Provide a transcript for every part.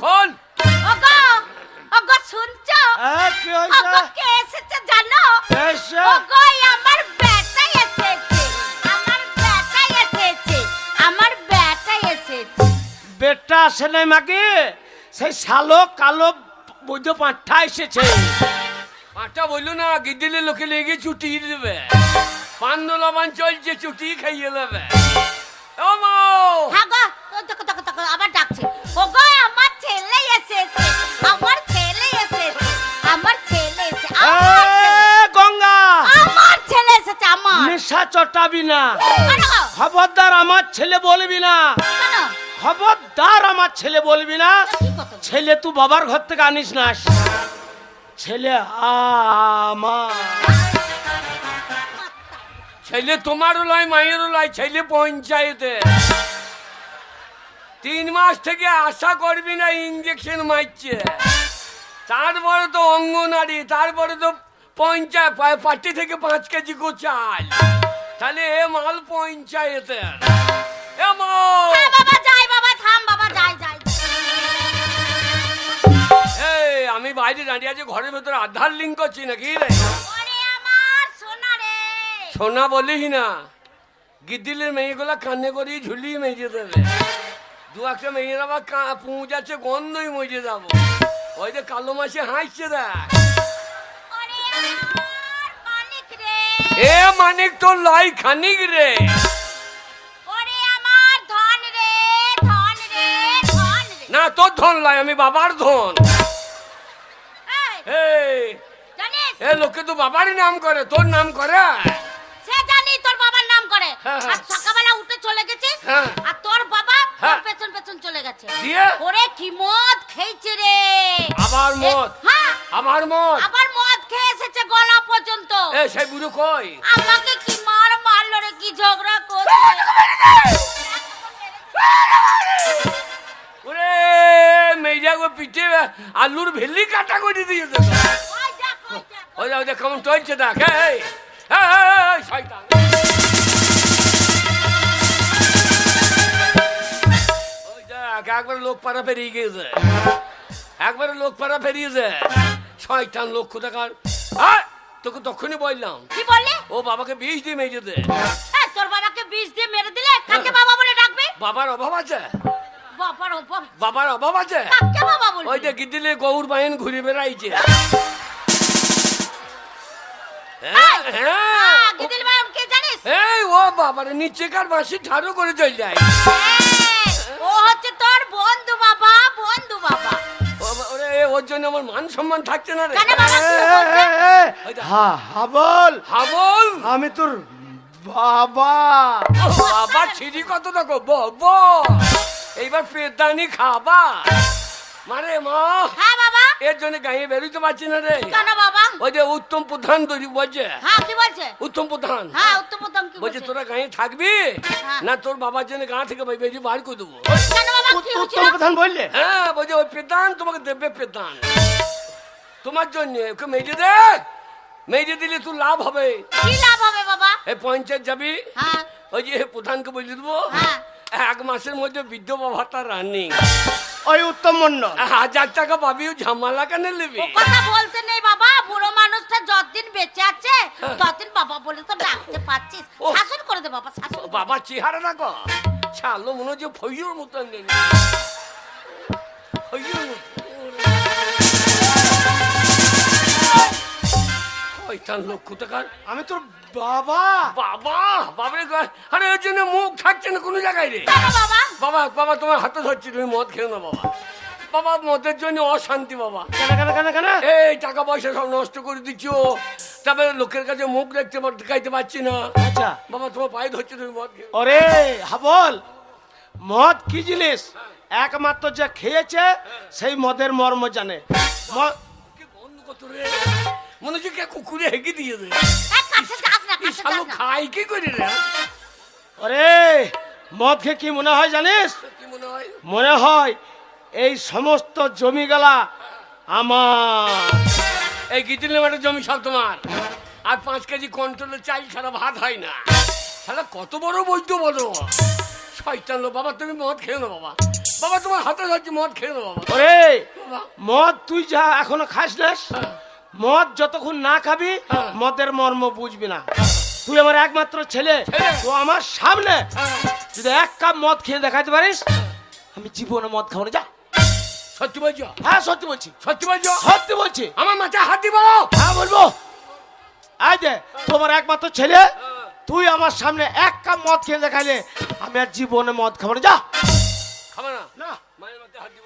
খোল। ওগো ওগো শুনছো? কি হইছে? ওগো কে এসেছে জানো? এসে ওগো আমার বেটা এসেছে, আমার বেটা এসেছে, আমার বেটা এসেছে। বেটা আসে নাই মাকে, সেই শালো কালো বৈধ পাঁঠা এসেছে। পাঁচটা বললো না, গিদ্দিলে লোকে লেগে ছুটি দেবে। পান্ন লবণ চলছে, ছুটি খাইয়ে দেবে। ও মৌ, হ্যাঁ গো, দেখো দেখো দেখো আবার ডাকছে। ওগো আমার ছেলে এসেছে, আমার ছেলে এসেছে, আমার ছেলে এসেছে, গঙ্গা, আমার ছেলে এসেছে আমার। নেশা চটাবি না, কেন গো? খবরদার আমার ছেলে বলবি না, কেন? খবরদার আমার ছেলে বলবি না। কি কথা? ছেলে তুই বাবার ঘর থেকে আনিস না, ছেলে আমার। ছেলে তোমারও লয়, মায়েরও লয়, ছেলে পঞ্চায়েতে। 3 মাস থেকে আশা করবি না, ইঞ্জেকশন মারছে। তারপরে তো অঙ্গনারী, তারপরে তো পঞ্চায়েত পার্টি থেকে 5 কেজি চাল। তাহলে এ মাল পঞ্চায়েতে। এ মৌ, হ্যাঁ বাবা যাই, বাবা থাম, বাবা যাই যাই। এই আমি বাইরে দাঁড়িয়ে আছি, ঘরের ভেতরে আধার লিঙ্ক করছি নাকি রে? ওরে আমার সোনা রে। সোনা বলিস না, গিদ্দিলের মেয়েগুলা কান্নে করেই ঝুলিয়ে মেজে দেবে। 2-1টা মেয়ের আবার পৌঁছাচ্ছে, গন্ধই মজে যাবো। ওই যে কালো মাসে হাসছে দেখ। ওরে আমার মালিক রে। এ মানিক তো লাই খানিক রে। ওরে আমার ধন রে, ধন রে, ধন রে। না তোর ধন লাই, আমি বাবার ধন। এই, এই জানিস এ লোকে তো বাবারই নাম করে, তোর নাম করে? সে জানি তোর বাবার নাম করে। হ্যাঁ, হ্যাঁ। আর সকালবেলা উঠে চলে গেছিস, হ্যাঁ। আর তোর বাবা তোর হ্যাঁ। পেছন পেছন চলে গেছে। দিয়ে? ওরে কি মদ খেয়েছে রে। আবার মদ? হ্যাঁ, আমার মত? আবার মদ খেয়ে এসেছে গলা পর্যন্ত। এ সেই বুড়ো কই? আমাকে কি মারলো রে, কি ঝগড়া করছে। ওরে মেজা গো পিঠে আলুর ভেলি কাটা করে দিয়েছে। ওই দেখ, ওই দেখ। ওই যে কেমন চলছে দেখ। এই শয়তান, ওই দেখ একবার লোক পাড়া পেরিয়ে গিয়েছে, একবারে লোক পাড়া পেরিয়েছে। শয়তান লোক কোথাকার। তোকে তখনই বললাম, কি বললি? ও বাবাকে বিষ দিয়ে মেজে দে। এই, তোর বাবাকে বিষ দিয়ে মেরে দিলে কাকে বাবা বলে ডাকবে? বাবার অভাব আছে, বাবার অভাব। বাবার অভাব আছে। কাকে বাবা বলবি? ওই যে গিদ্দিলে গৌর বাহিন ঘুরে বেড়াইছে। হ্যাঁ, হ্যাঁ। গিদিল ভাই কে জানিস? এই ও বাবার নিচেকার বাসি ঠাড়ো করে চল যায়। ও হচ্ছে তোর বন্ধু বাবা, বন্ধু বাবা। ওরে ওর জন্য আমার মান সম্মান থাকছে না রে। কেন বাবা কি বলছে? হাবল, হাবল, আমি তোর বাবা। বাবা ছিড়ি কত দেখো বাবা, এইবার পেদানি খাবা মারে মা। হ্যাঁ বাবা। এর জন্য গায়ে বেরোতে পারছি না রে। কেন বাবা? ওই যে উত্তম প্রধান তৈরি বলছে। হ্যাঁ কি বলছে? উত্তম প্রধান, হ্যাঁ উত্তম উত্তম কি বলছে বলছে? তোরা গায়ে থাকবি হ্যাঁ। না তোর বাবার জন্য গা থেকে বেরিয়ে বার করে দেবো। কেন বাবা কি হচ্ছে? উত্তম প্রধান বললে? হ্যাঁ বলছে ওই প্রধান তোমাকে দেবে, প্রধান তোমার জন্য ওকে মেজে দে, মেজে দিলে তুই লাভ হবে। কি লাভ হবে বাবা? এই পঞ্চায়েত যাবি, হ্যাঁ ওই যে প্রধানকে বলে দেবো হ্যাঁ। 1 মাসের মধ্যে বিধবা ভাতা রানিং, ওই উত্তম মন্ডল 1000 টাকা পাবি। ঝামেলা কেন নেবি? ও কথা বলতে নেই বাবা, বুড়ো মানুষটা যতদিন বেঁচে আছে ততদিন বাবা বলে তো ডাকতে পারছিস। ও। শাসন করে দে বাবা, শাসন। বাবার চেহারা দেখো, ছালো মনে হচ্ছে ফইয়ুর মতন নেই, ফইয়ুর মতন। শয়তান লোক কোথাকার। আমি তোর বাবা। বাবা, বাবারে আরে এর জন্য মুখ থাকছে না কোনো জায়গায় রে। কেন বাবা? বাবা, বাবা তোমার হাতে ধরছি, তুমি মদ খেও না বাবা। বাবা মদের জন্য অশান্তি বাবা। কেন কেন কেন কেন? এই টাকা পয়সা সব নষ্ট করে দিচ্ছ, তারপরে লোকের কাছে মুখ দেখাইতে পারছি না। আচ্ছা বাবা তোমার পায়ে ধরছি, তুমি মদ খেও। ওরে হাবল, মদ কি জিনিস একমাত্র যে খেয়েছে সেই মদের মর্ম জানে। কি বন্ধ কত রে, মনে হচ্ছে কে কুকুরে হেঁকে দিয়ে দে। এই কাছে যাস না, এই কাছে শালো যাস না। খাই কি করে রে? ওরে মদ খেয়ে কি মনে হয় জানিস? কি মনে হয়? মনে হয় এই সমস্ত জমিগুলা আমার। এই গিটিলের মাঠে জমি সব তোমার, আর 5 কেজি কন্ট্রোলের চাল ছাড়া ভাত হয় না। শালা কত বড় বৈদ্য বলো, শয়তান লোক, বাবা তুমি মদ খেও না বাবা, বাবা তোমার হাতে ধরছি মদ খেও না বাবা। ওরে বাবা মদ তুই যা এখনো খাস না, মদ যতক্ষণ না খাবি হ্যাঁ। মদের মর্ম বুঝবি না। তুই আমার একমাত্র ছেলে, ছেলে। তো আমার সামনে হ্যাঁ। যদি এক কাপ মদ খেয়ে দেখাতে পারিস, আমি জীবনে মদ খাবো না। যা। সত্যি বলছো? হ্যাঁ সত্যি বলছি, সত্যি বলছো? সত্যি বলছি। আমার মাথায় হাত দিব? হ্যাঁ বলবো। আয় দে, তোমার একমাত্র ছেলে, তুই আমার সামনে এক কাপ মদ খেয়ে দেখাইলে আমি আর জীবনে মদ খাবো না। যা। খাবে না? না, মায়ের মাথায় হাত দিব?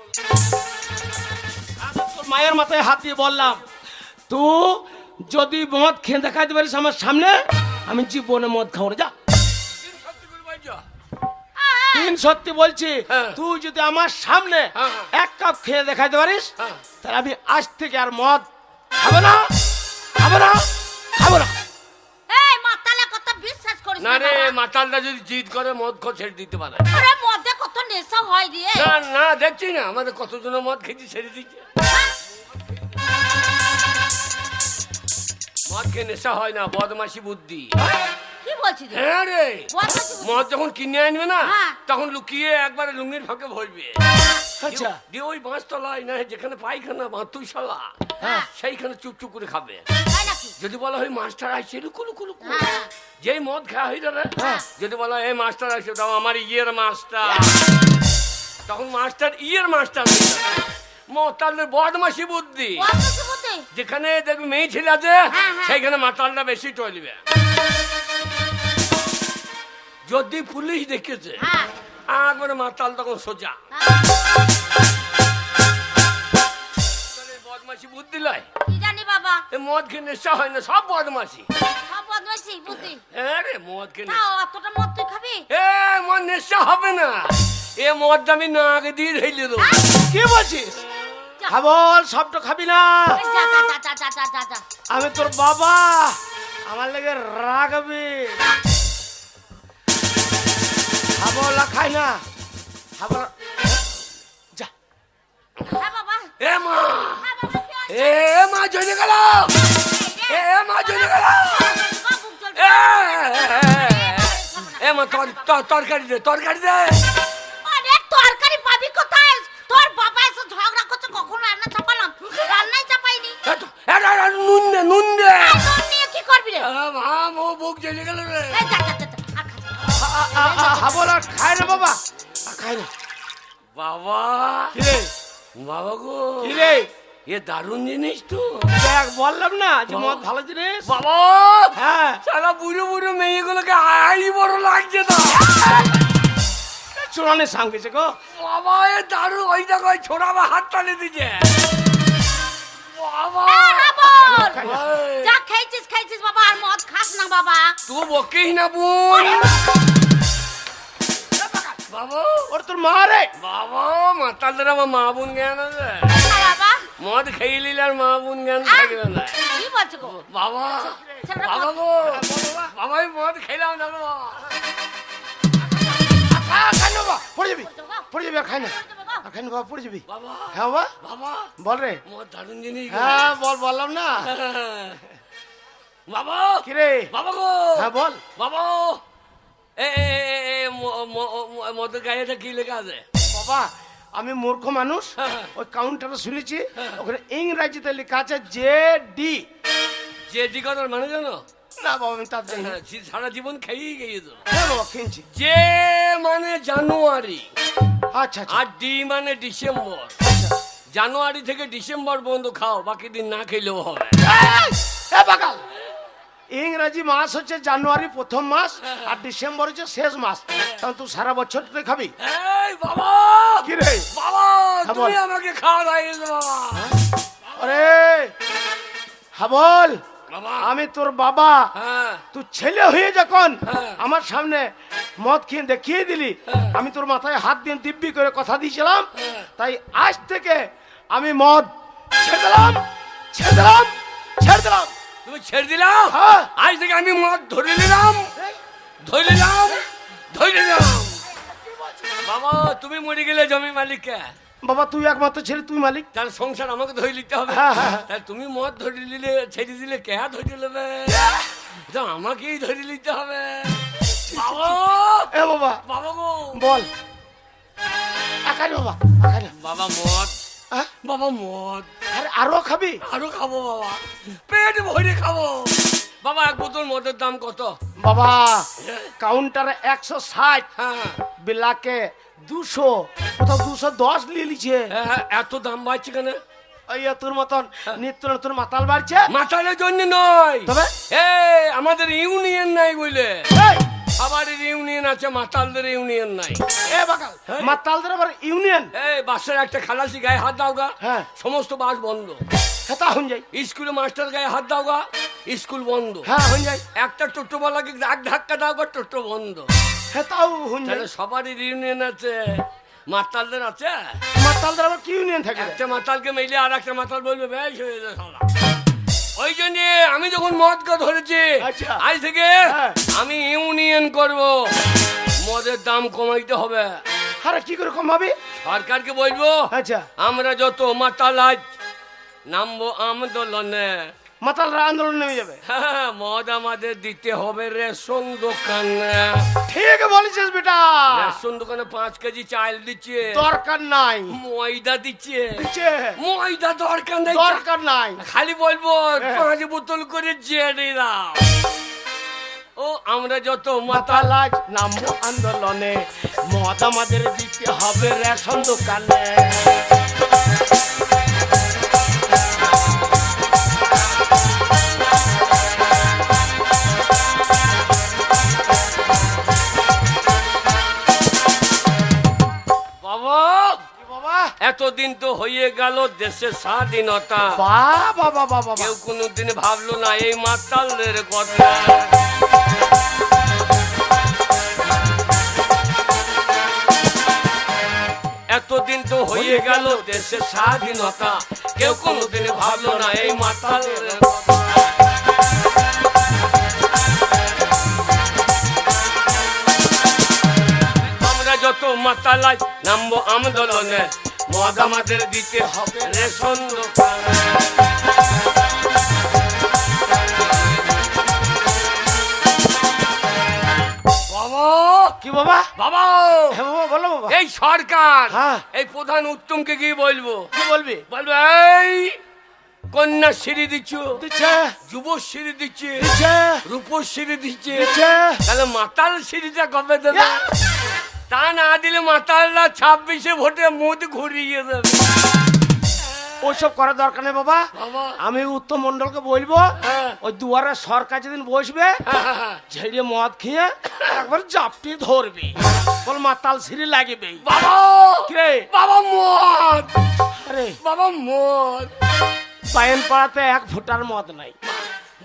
আমি তোর মায়ের মাথায় হাত দিয়ে বললাম, তুই যদি মদ খেয়ে দেখাইতে পারিস আমার সামনে, আমি জীবনে মদ খাবো না। যা। সত্যি করে বলছো? তিন সত্যি বলছি, হ্যাঁ। তুই যদি আমার সামনে হ্যাঁ। এক কাপ খেয়ে দেখাইতে পারিস, হ্যাঁ। তাহলে আমি আজ থেকে আর মদ খাবো না, খাবো না, খাবো না। এই মাতালে কথা বিশ্বাস করিস না না রে, বাবা। মাতালটা যদি জিদ করে মদ খো ছেড়ে দিতে পারে। আরে মদে কত নেশা হয় রে। না না, দেখছি না আমাদের কতজন মদ খেয়েছি ছেড়ে দিচ্ছে। মদ খেয়ে নেশা হয় না, বদমাশি বুদ্ধি। কি বলছিস রে? হ্যাঁ রে, বদমাশি বুদ্ধি? মদ যখন কিনে আনবে না, হ্যাঁ। তখন লুকিয়ে একবারে লুঙ্গির ফাঁকে ভরবে। আচ্ছা, দিয়ে ওই বাঁশতলায় না যেখানে পায়খানা বাতুইশালা, হ্যাঁ। সেইখানে চুপচুপ করে খাবে। তাই নাকি? যদি বলা হয় মাস্টার আসছে লুকুলু কুলু কুলু, হ্যাঁ। যেই মদ খাওয়া হয়ে যাবে, হ্যাঁ। যদি বলা হয় এই মাস্টার আসছে, তাও আমার ইয়ের মাস্টার, তখন মাস্টার ইয়ের মাস্টার হয়ে যাবে। মাতালের বদমাশি বুদ্ধি। বদমাশি বুদ্ধি? যেখানে দেখবি মেয়ে ছেলে আছে, হ্যাঁ, হ্যাঁ। সেইখানে মাতালটা বেশি টলবে। যদি পুলিশ দেখেছে, হ্যাঁ। একবারে মাতাল তখন সোজা। হ্যাঁ। তাহলে বদমাশি বুদ্ধি লয়। কি জানি বাবা, এ মদ খেয়ে নেশা হয় না, সব বদমাশি। সব বদমাশি বুদ্ধি। হ্যাঁ রে, মদ খেয়ে তাও নেশা। অতটা মদ তুই খাবি? এ মদ নেশা হবে না, এ মদটা আমি না আগে দিয়ে ঢেলে দেবো। কি বলছিস? যা। খাবল, সবটা খাবি না। এই যা যা যা যা যা যা যা। আমি তোর বাবা, আমার লেগে রাগবে। খাবল আর খাই না, খাবল। যা। হ্যাঁ বাবা। এ মা, হ্যাঁ বাবা, কি হয়েছে? এ মা চলে গেল, এ মা চলে গেল। বাবা, বুক জ্বলছে। এ মা তরকারি দে, তরকারি দে। আরে তরকারি পাবি কোথায়? তোর বাবা এসে ঝগড়া করছে, কখন রান্না চাপালাম? রান্নাই চাপাইনি। নুন দে, নুন দে। এই তোর নিয়ে কি করবি রে? মা মো বুক চলে গেল রে। এই যা যা যা যা, আর খাস না। খাবল আর খাই না বাবা, আর খাই না। বাবা, কি রে? বাবা গো, কি রে? এ দারুণ জিনিস তো। দেখ বললাম না যে মদ ভালো জিনিস। বাবা, হ্যাঁ, সারা বুড়ো বুড়ো মেয়েগুলোকে আই বড় লাগছে তো। চুরানে সামগেছে গো। বাবা এ দারুণ, ওই দেখো ওই ছোড়া আমার হাত টানে দিচ্ছে। বাবা, হ্যাঁ, হ্যাঁ, বল। এই, যা খাইছিস খাইছিস বাবা, আর মদ খাস না বাবা। তুই বকেই না বোন। বাবা, ওর তোর মা রে। বাবা মাতালদের আমার মা বোন জ্ঞান আছে। না বাবা। মদ খেয়ে নিলে আর মা বোন জ্ঞান থাকবে না। কি বলছো গো? বাবা, ছেলেটা বাবা মদ- গো, বাবা আমি মদ খেলাম না গো। খাই না বাবা, পড়ে যাবি, বাবা, পড়ে যাবি, আর খাই না, বাবা। আর খাই না বাবা, পড়ে যাবি। বাবা, হ্যাঁ বাবা, বাবা, বল রে। মদ দারুণ জিনিস গো। হ্যাঁ বল, বললাম না। বাবা, কি রে? বাবা গো, হ্যাঁ বল। বাবা, মদের গায়েটা কি লেখা আছে? বাবা আমি মূর্খ মানুষ, হ্যাঁ। ওই কাউন্টারে শুনেছি ওখানে ইংরাজিতে লেখা আছে জে ডি। যে দিকটার মানে জানো? না বাবা আমি তার জানি না। সারা জীবন খেয়েই গিয়ে তো। হ্যাঁ বাবা কিনছি। যে মানে জানুয়ারি, আচ্ছা আচ্ছা আর ডি মানে ডিসেম্বর। জানুয়ারি থেকে ডিসেম্বর পর্যন্ত খাও, বাকি দিন না খেলেও হবে। এ বাগাল, ইংরাজি মাস হচ্ছে জানুয়ারি প্রথম মাস, আর ডিসেম্বর হচ্ছে শেষ মাস। তখন তুই সারা বছর তুই খাবি। এই বাবা, কি রে? বাবা হ্যাঁ, তুমি বল। আমাকে খাওয়া দাইয়েছো বাবা। আরে হাবল, বাবা, আমি তোর বাবা, হ্যাঁ, তুই ছেলে হয়ে যখন হ্যাঁ। আমার সামনে মদ খেয়ে দেখিয়ে দিলি, হ্যাঁ। আমি তোর মাথায় হাত দিয়ে দিব্যি করে কথা দিয়েছিলাম, হ্যাঁ। তাই আজ থেকে আমি মদ ছেড়ে দিলাম, ছেড়ে দিলাম, ছেড়ে দিলাম। তুমি ছেড়ে দিলাম। হ্যাঁ। আজ থেকে আমি মদ ধরে নিলাম, ধরে নিলাম, ধরে নিলাম। বাবা তুমি মরে গেলে জমি মালিককে, বাবা তুই একমাত্র ছেলে, তুই মালিক। তার সংসার আমাকে ধরে নিতে হবে। হ্যাঁ, হ্যাঁ। তাহলে তুমি মদ ধরে নিলে, ছেড়ে দিলে কে ধরে নেবে? তো আমাকেই ধরে নিতে হবে। বাবা এ বাবা বাবা গো বল একাই বাবা একাই না। বাবা মদ আহ, বাবা মদ আরে আরো খাবি? আরো খাবো বাবা, পেট ভরে খাবো বাবা। এক বোতল মদের দাম কত? বাবা কাউন্টারে 160, হ্যাঁ বিলাকে 200, কোথাও 210 নিয়ে লিছে। হ্যাঁ, এত দাম বাড়ছে কেন? ওই তোর মতন নিত্য নতুন মাতাল বাড়ছে। মাতালের জন্য নয়, তবে এই আমাদের ইউনিয়ন নাই বুঝলে, এই, সবার ইউনিয়ন আছে, মাতালদের ইউনিয়ন নাই। এ বাকাল মাতালদের আবার ইউনিয়ন? এই বাসের একটা খালাসি গায়ে হাত দাও গা, হ্যাঁ সমস্ত বাস বন্ধ। হেতা হন যাই। স্কুলে মাস্টার গায়ে হাত দাও গা, স্কুল বন্ধ। হ্যাঁ হন যাই। একটা টোটোওয়ালাকে ধাক্কা দাও গা, টোটো বন্ধ। হেতাও হন যাই। তাহলে সবারই ইউনিয়ন আছে, মাতালদের আছে। মাতালদের আবার কি ইউনিয়ন থাকে? একটা মাতালকে মেলে আর একটা মাতাল বলবে বেশ হয়ে যায় শালা। ওই জন্য আমি যখন মদ ধরেছি, আচ্ছা। আজ থেকে হ্যাঁ। আমি ইউনিয়ন করব, মদের দাম কমাইতে হবে। আরে কি করে কমাবি? সরকারকে বলবো আচ্ছা আমরা যত মাতাল আজ নামবো আন্দোলনে। মাতালরা আন্দোলন নেমে যাবে। হ্যাঁ, মদ আমাদের দিতে হবে রেশন দোকানে। ঠিক বলেছিস বেটা। রেশন দোকানে 5 কেজি চাল দিচ্ছে, দরকার নাই। ময়দা দিচ্ছে, দিচ্ছে। ময়দা দরকার নেই, দরকার নাই। খালি বলবো হ্যাঁ। 5 বোতল করে জেনে দাও। ও আমরা যত মাতাল মাতাল আজ নামবো আন্দোলনে, মদ আমাদের দিতে হবে রেশন দোকানে। বাবা, কি বাবা? এতদিন তো হয়ে গেল দেশের স্বাধীনতা, বাবা বাবা বাবা কেউ কোনোদিন ভাবলো না এই মাতালদের কথা। এতদিন তো হয়ে গেল দেশের স্বাধীনতা, কেউ কোনোদিন ভাবলো না এই মাতালদের কথা। আমরা যত মাতালাই নামবো আন্দোলনে, মদ আমাদের দিতে হবে রেশন দোকানে। বাবা কি বাবা? বাবা, হ্যাঁ বাবা বলো বাবা। এই সরকার হ্যাঁ। এই প্রধান উত্তমকে কি বলবো? কি বলবি? বলবো এই কন্যাশ্রী দিচ্ছ, দিচ্ছে যুবশ্রী দিচ্ছে, দিচ্ছে রূপশ্রী দিচ্ছে, দিচ্ছে। তাহলে মাতাল সিঁড়িটা কবে দেবে? তা না দিলে মাতালরা 26-এ ভোটে মুখ ঘুরিয়ে দেবে। ওইসব করার দরকার নেই বাবা। বাবা আমি উত্তম মন্ডলকে বলবো, হ্যাঁ। ওই দুয়ারে সরকার যেদিন বসবে ঝেড়ে মদ খেয়ে একবার জাপটি ধরবি, বল মাতাল সিঁড়ি লাগবে। বাবা কিরে? বাবা মদ, আরে বাবা মদ। পায়েন পাড়াতে 1 ফুটার মদ নাই।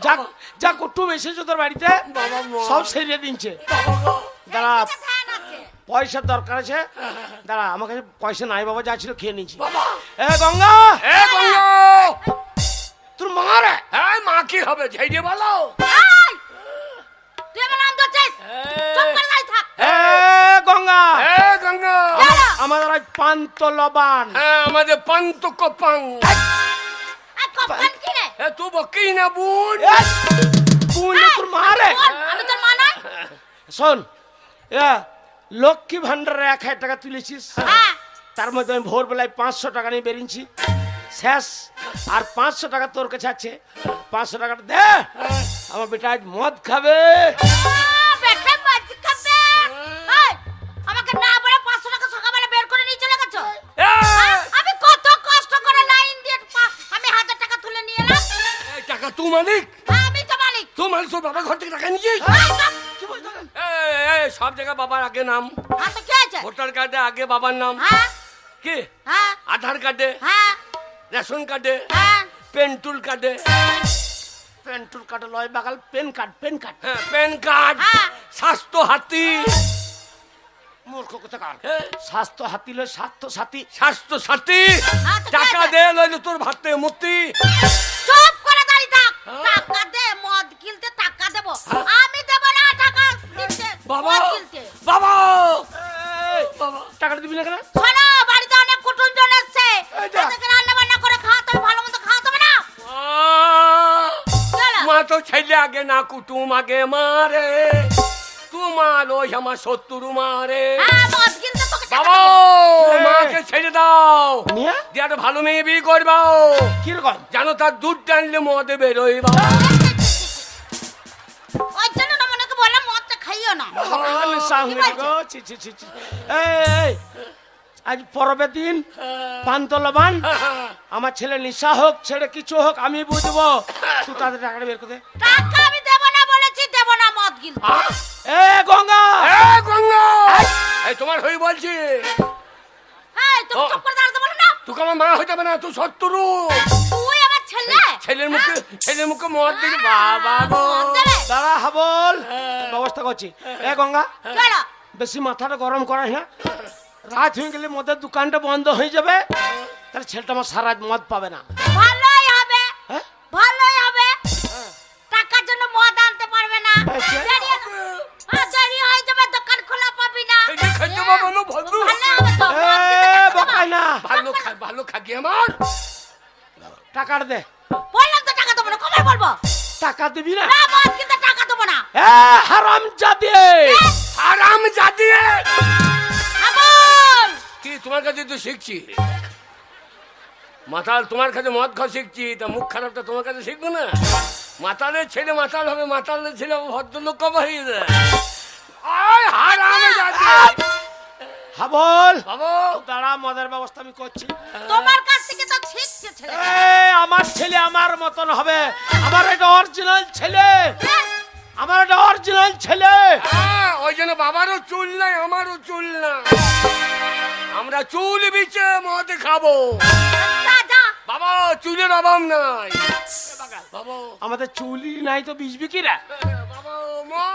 যা যা কুটুম এসেছে তোর বাড়িতে বাবা মদ। সব সেরিয়ে দিচ্ছে। দাঁড়া, ধ্যান আছে। পয়সার দরকার আছে। দাঁড়া, আমার কাছে পয়সা নাই বাবা, যা ছিল খেয়ে নিয়েছি। বাবা এ গঙ্গা, এ গঙ্গা, তোর মা রে। হ্যাঁ মা কি হবে ঝেড়ে বলো। এই! তুই আমার নাম ধরছিস? চুপ করে দাঁড়িয়ে থাক। এ গঙ্গা, এ গঙ্গা, আমাদের আজ পান্ত লবান। হ্যাঁ আমাদের পান্ত কপাং। এই কপাল কি রে? এ তু বকি না বুন। তুই তোর মা রে। শোন, আমি তোর মা নই? শোন, লক্ষ্মী ভান্ডারে 1000 টাকা তুলেছিস, হ্যাঁ। তার মধ্যে আমি ভোরবেলায় 500 টাকা নিয়ে বেরিয়েছি, শেষ। আর 500 টাকা তোর কাছে আছে, 500 টাকাটা দে, আমার বেটা আজ মদ খাবে। বেটা মদ খাবে। এই, আমাকে না বলে 500 টাকা সকালবেলা বের করে নিয়ে চলে গেছো। আমি কত কষ্ট করে লাইন দিয়ে আমি 1000 টাকা তুলে নিয়ে এলাম। এই টাকা তুই মালিক, আমি তো মালিক। তুই মালিক, তোর বাবা ঘর থেকে টাকা নিয়েছিস? এই, চুপ। কি বলছিস? সব জায়গায় বাবার আগে নাম, হ্যাঁ, তো কি আছে? ভোটার কার্ডে আগে বাবার নাম, হ্যাঁ, কি হ্যাঁ, আধার কার্ডে, হ্যাঁ, রেশন কার্ডে, হ্যাঁ। পেন্টুল কার্ডে, পেন্টুল কার্ড লয় বাগাল, পেন কার্ড, পেন কার্ড। হ্যাঁ প্যান কার্ড, হ্যাঁ। স্বাস্থ্য হাতি, মূর্খ কোথাকার। হ্যাঁ, স্বাস্থ্য হাতি লয় স্বাস্থ্য সাথী। স্বাস্থ্য সাথী। হ্যাঁ, তো কি টাকা আছে? দে লইলে তোর ভাত থেকে মুক্তি। চুপ করে দাঁড়িয়ে থাক। হ্যাঁ। টাকা দে, মদ কিনতে টাকা দেবো। আমি দেবো না টাকা কিনতে, বাবা মদ কিনতে। বাবা এই, বাবা, টাকাটা দিবি না কেন? শোনো, বাড়িতে অনেক কুটুমজন এসছে। এই যা। তাদেরকে রান্না বান্না করে খাওয়াতে হবে, ভালো মতো খাওয়াতে হবে না? আহ! চলো। মা তো ছেলে আগে না কুটুম আগে মারে, তুই রুমাল, ওই আমার শত্রু রুমারে। হ্যাঁ, মদ কিনতে তোকে টাকা বাবা দেবো। মাকে ছেড়ে দাও, নিয়ে দিয়ে একটা ভালো মেয়ে বিয়ে করবাও, কিরকম জানো তার দুধ টানলে মদে বেরোয় বাবা। ওই জন্য না মনে করে বললাম মদটা খাইও না। কি বলছো? ছি, ছি, ছি, ছি। এই, আজ পরবের দিন পান্তলা বান আমার ছেলে নিশা হোক ছেড়ে কিছু হোক আমি বুঝবো। তুই তাদের টাকাটা বের করে দে। টাকা আমি দেবো না বলেছি, দেবো না মদ কিনতে। এ গঙ্গা, এ গঙ্গা, এই তোমার হয়ে বলছি, এই, তুমি চুপ করে দাঁড়াতে বলো না। তোকে আমার মা হয়ে যাবে না, তুই শত্রু। তুই আমার ছেলে। ছেলের মুখে মদ দিবি বাবা গো। মদ দেবে? দাঁড়া হাবল, ব্যবস্থা করছি। এ গঙ্গা, কি হলো? বেশি মাথাটা গরম করাস না। রাত হয়ে গেলে মদের দোকানটা বন্ধ হয়ে যাবে, তাহলে ছেলেটা আমার সারা রাত মদ পাবে না। ভালোই হবে, হ্যাঁ? ভালোই হবে। টাকার জন্য মদ আনতে পারবে না। আচ্ছা। দেরি হয়ে যাবে, দোকান খোলা পাবি না। এটা খাইতে পাবো না ভালো। ভালো হবে তো, মদ কিনতে এ টাকা দেবো। বকাই না, ভালো খাকি আমার। টাকাটা দে। বললাম তো টাকা দেবো না, কবে বলবো? টাকা দিবি না? না, মদ কিনতে টাকা দেবো না। এ হারাম জাদি, আরাম জাতি। আমল, কি তোমার কাছে তো শিখছি, মাতাল তোমার কাছে মদ খাওয়া শিখছি, তা মুখ খারাপটা তোমার কাছে শিখবো না? মাতালের ছেলে মাতাল হবে, মাতালের ছেলে ভদ্রলোক কবে হয়ে যায়? আয় হারাম জাতি। হাবল বাবু দাঁড়া, মদের ব্যবস্থা আমি করছি। তোমার কাছ থেকে তো শিখছে ছেলে। আমার ছেলে আমার মতন হবে, আমার এটা অরিজিনাল ছেলে, আমার এটা অরিজিনাল ছেলে। ওই জন্য বাবারও চুল নাই, আমারও চুল না, আমরা চুল বিছে মদ খাবো। যা, যা। বাবা চুলের অভাব নাই বাবা। আমাদের চুলি নাই তো বিজবি কি রে? বাবা মা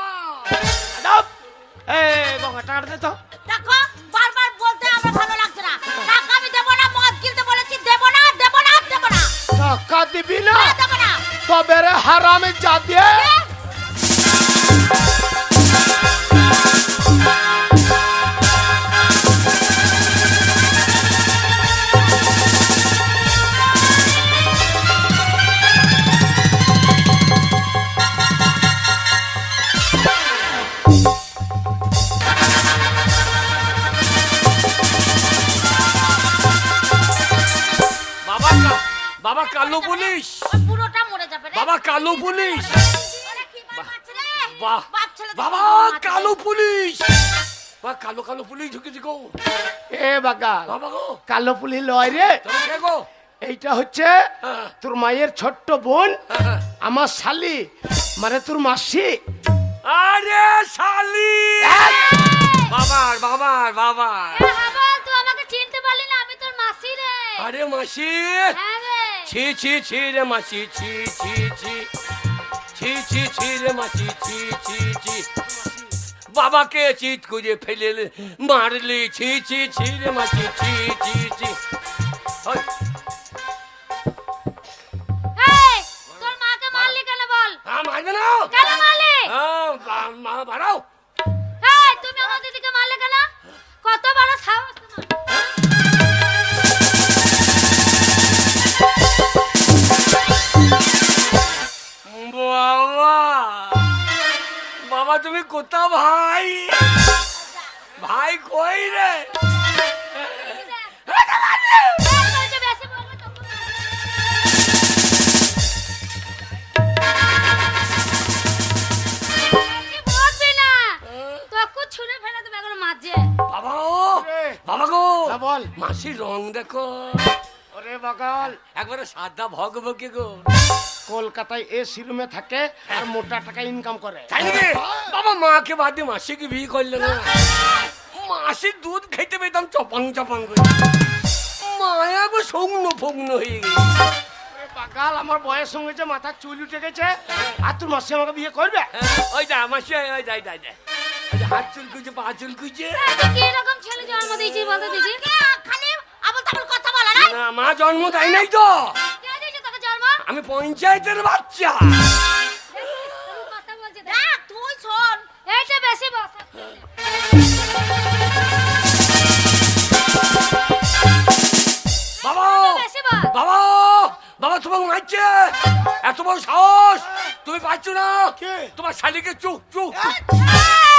গঙ্গা টাকা দে তো। দেখো, বারবার বলতে আমার ভালো লাগছে না। টাকা আমি দেবো না, মদ কিনতে বলেছি, দেবো না, দেবো না, দেবো না। টাকা দিবি না? হ্যাঁ, দেবো না। তবে রে হারামে জাদি। বাবা কালো পুলিশ, ওই পুরোটা মরে যাবে রে। বাবা কালো পুলিশ, ওরে কি ভয় পাচ্ছে রে? বাহ বাপ ছেলে দেখে বাবা ভয় পাচ্ছে। কালো পুলিশ, বা কালো কালো পুলিশ ঢুকেছি গো। এ বাগা, বাবা গো কালো পুলি লয় রে, তুমি কে গো? এইটা হচ্ছে হ্যাঁ, তোর মায়ের ছোট্ট বোন, হ্যাঁ। আমার শালি, মানে তোর মাসি। আরে শালি, বাবার বাবার বাবার। এ বাবা, তুই আমাকে চিনতে পারলি না? আমি তোর মাসি রে। আরে মাসি, হ্যাঁ রে। ছি ছি ছি রে মাসি, ছি ছি ছি ছি ছি ছি রে মাসি, ছি ছি ছি। বাবাকে চিৎ করে ফেলে মারলি, ছি ছি ছি রে মাসি, ছি ছি ছি। ওই, এই, তোর মাকে মারলি কেন বল? মারবে না? কেন মারলি? বাড়াও। এই, তুমি আমার দিদিকে মারলে কেন? কত বড় সাহস তোমার? বাবা বাবা তুমি কোথা ভাই? ভাই কই রে? বেশি বলবে তখন। বেশি বলবি না, তোকে ছুঁড়ে ফেলে দেবে এখন মাঝে। বাবা ও বাবা গো, হ্যাঁ, বল। মাসির রং দেখো, ওরে বাগাল, একবারে সাদা ভগবকে গো। কলকাতায় এসি রুমে থাকে আর মোটা টাকা ইনকাম করে। তাই নাকি? বাবা মাকে বাদ দিয়ে মাসিকে বিয়ে করলে না? মাসির দুধ খেতে পেতাম চপাং চপাং করে, মায়া গো শুকনো ফুকনো হয়ে গেছে। ওরে বাগাল, আমার বয়স হয়েছে, মাথার চুল উঠে গেছে, আর তোর মাসি আমাকে বিয়ে করবে? ওই দা মাসি, ওই যাই যাই যাই, হাত চুল কুচে পা চুল কুচে। তুই কি রকম ছেলে জন্ম দিয়েছিস বলতো দিদি? খালি আবল তাবল কথা বলা না। না মা জন্ম দেয় নাই তো, কে দিয়েছে তোকে জন্ম? আমি পঞ্চায়েতের বাচ্চা। আমি কথা বলছি দেখ, তুই শোন। এইটা বেশি বস। বাবা বেশি বস। বাবা বাবা তোমাকে মারছে, এত বড় সাহস, তুমি পাচ্ছ না? কে? তোমার শালিকে চুপ চুপ।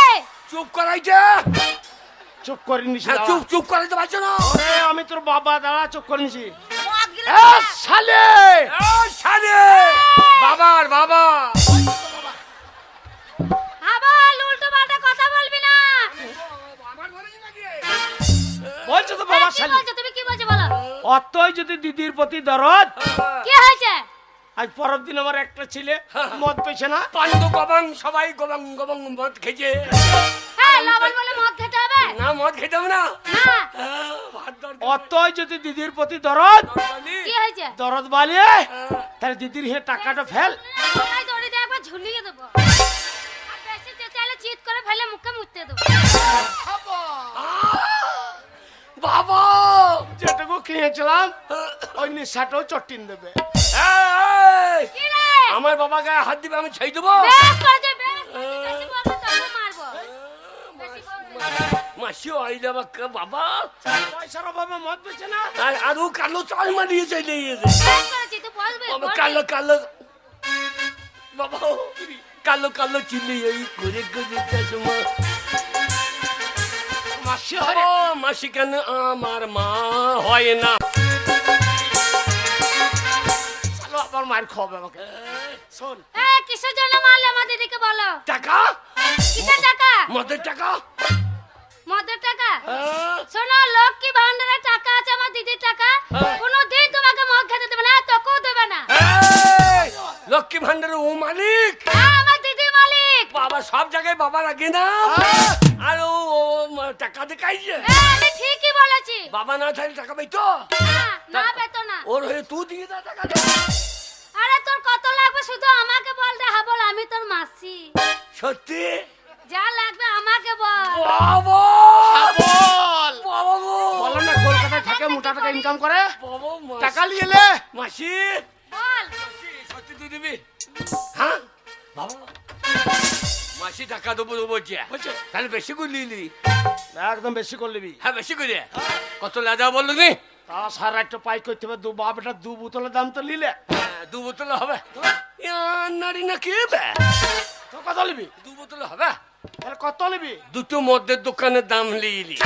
এই, চুপ করাইছে। চুপ করে নিছি হ্যাঁ, চুপ চুপ করাইতে পারছো না? ওরে আমি তোর বাবা দাঁড়া চুপ করে নিছি মদ গিলে এ শালে সারে বাবার বাবা। আবার উল্টো পাল্টা কথা বলবি না। বলছো তো বাবা কি শালে বলছো তুমি, কি বলছো বলো? অতই যদি দিদির প্রতি দরদ কি হয়েছে? আজ পরের দিন আমার একটা ছেলে মদ পেয়েছে না পান্ডু গবাং সবাই গবাং গবাং মদ খেয়েছে। হ্যাঁ, লবণ বলে মদ খেতে হবে না মদ খেতে হবে না। না। ভাত দরকার। অতই যদি দিদির প্রতি দরদ নরমালি। কি হয়েছে? দরদ বালিয়ে তাহলে দিদির হে টাকাটা ফেল গলায় দড়ি দিয়ে একবার ঝুলিয়ে দেবো। আর বেশি চেঁচালে চিৎ করে ফেলে মুখে মুততে দেবো। বাবা যেটুকু খেয়েছিলাম ওই নেশাটাও চট্টিন দেবে এই, কি রে? আমার বাবা গায়ে হাত দিবে আমি ছেড়ে দেবো। বেশ করেছে, বেশ করেছে। বেশি বলবে তবু মারবো। বেশি বলবে। মাসি আইলে বাবা বাবা পয়সার অভাবে মদ পেয়েছে না আর ও কালো চাল মারিয়ে চলে গেছে। বেশ করেছি, তুই বলবি, বাবা বলবি। কালো কালো বাবা কালো কালো চিলি এই করে করে চশমা। মাসি ও মাসি কেন আমার মা হয় না? চলো আবার মার খাওয়াবে আমাকে শোন এ, কিসের জন্য মারলে আমার দিদিকে বলো? টাকা কিসের টাকা? মদের টাকা। মদের টাকা? হ্যাঁ। শোনো, লক্ষ্মী ভান্ডারে টাকা আছে আমার দিদির টাকা। হ্যাঁ। কোনোদিন তোমাকে মদ খেতে দেবে না, তোকেও দেবে না। এই, লক্ষ্মী ভান্ডারের ও মালিক। হ্যাঁ, আমার দিদি মালিক। বাবা সব জায়গায় বাবা লাগে না। আর ও টাকা দেখাইছে। এ, আমি ঠিকই বলেছি। বাবা না থাকলে টাকা পাইতো। না পেতো না। ওর হয়ে তুই দিয়ে দা টাকা। আরে তোর কত লাগবে শুধু আমাকে বল রে হাবল, আমি তোর মাসি। সত্যি যা লাগবে আমাকে বল। বাবা বল বাবা গো। বললাম না কলকাতায় থাকে মোটা টাকা ইনকাম করে বাবা মাসি। টাকা নিয়ে এলে মাসি বল। সত্যি তুই দিবি? হ্যাঁ বাবা মাসি টাকা দেবো দেবো বলছে। তাহলে বেশি করে নিলি? একদম বেশি করে নিবি হ্যাঁ বেশি করে। কত লাদা বললো নি? তা সারা একটা পাই করতে হবে বাপ এটা দু বোতলের দাম তো নিলে হ্যাঁ, 2 বোতল হবে। নারী না কি বে? তো কত নিবি 2 বোতল হবে। তাহলে কত নিবি দুটো মদের দোকানের দাম লিলি।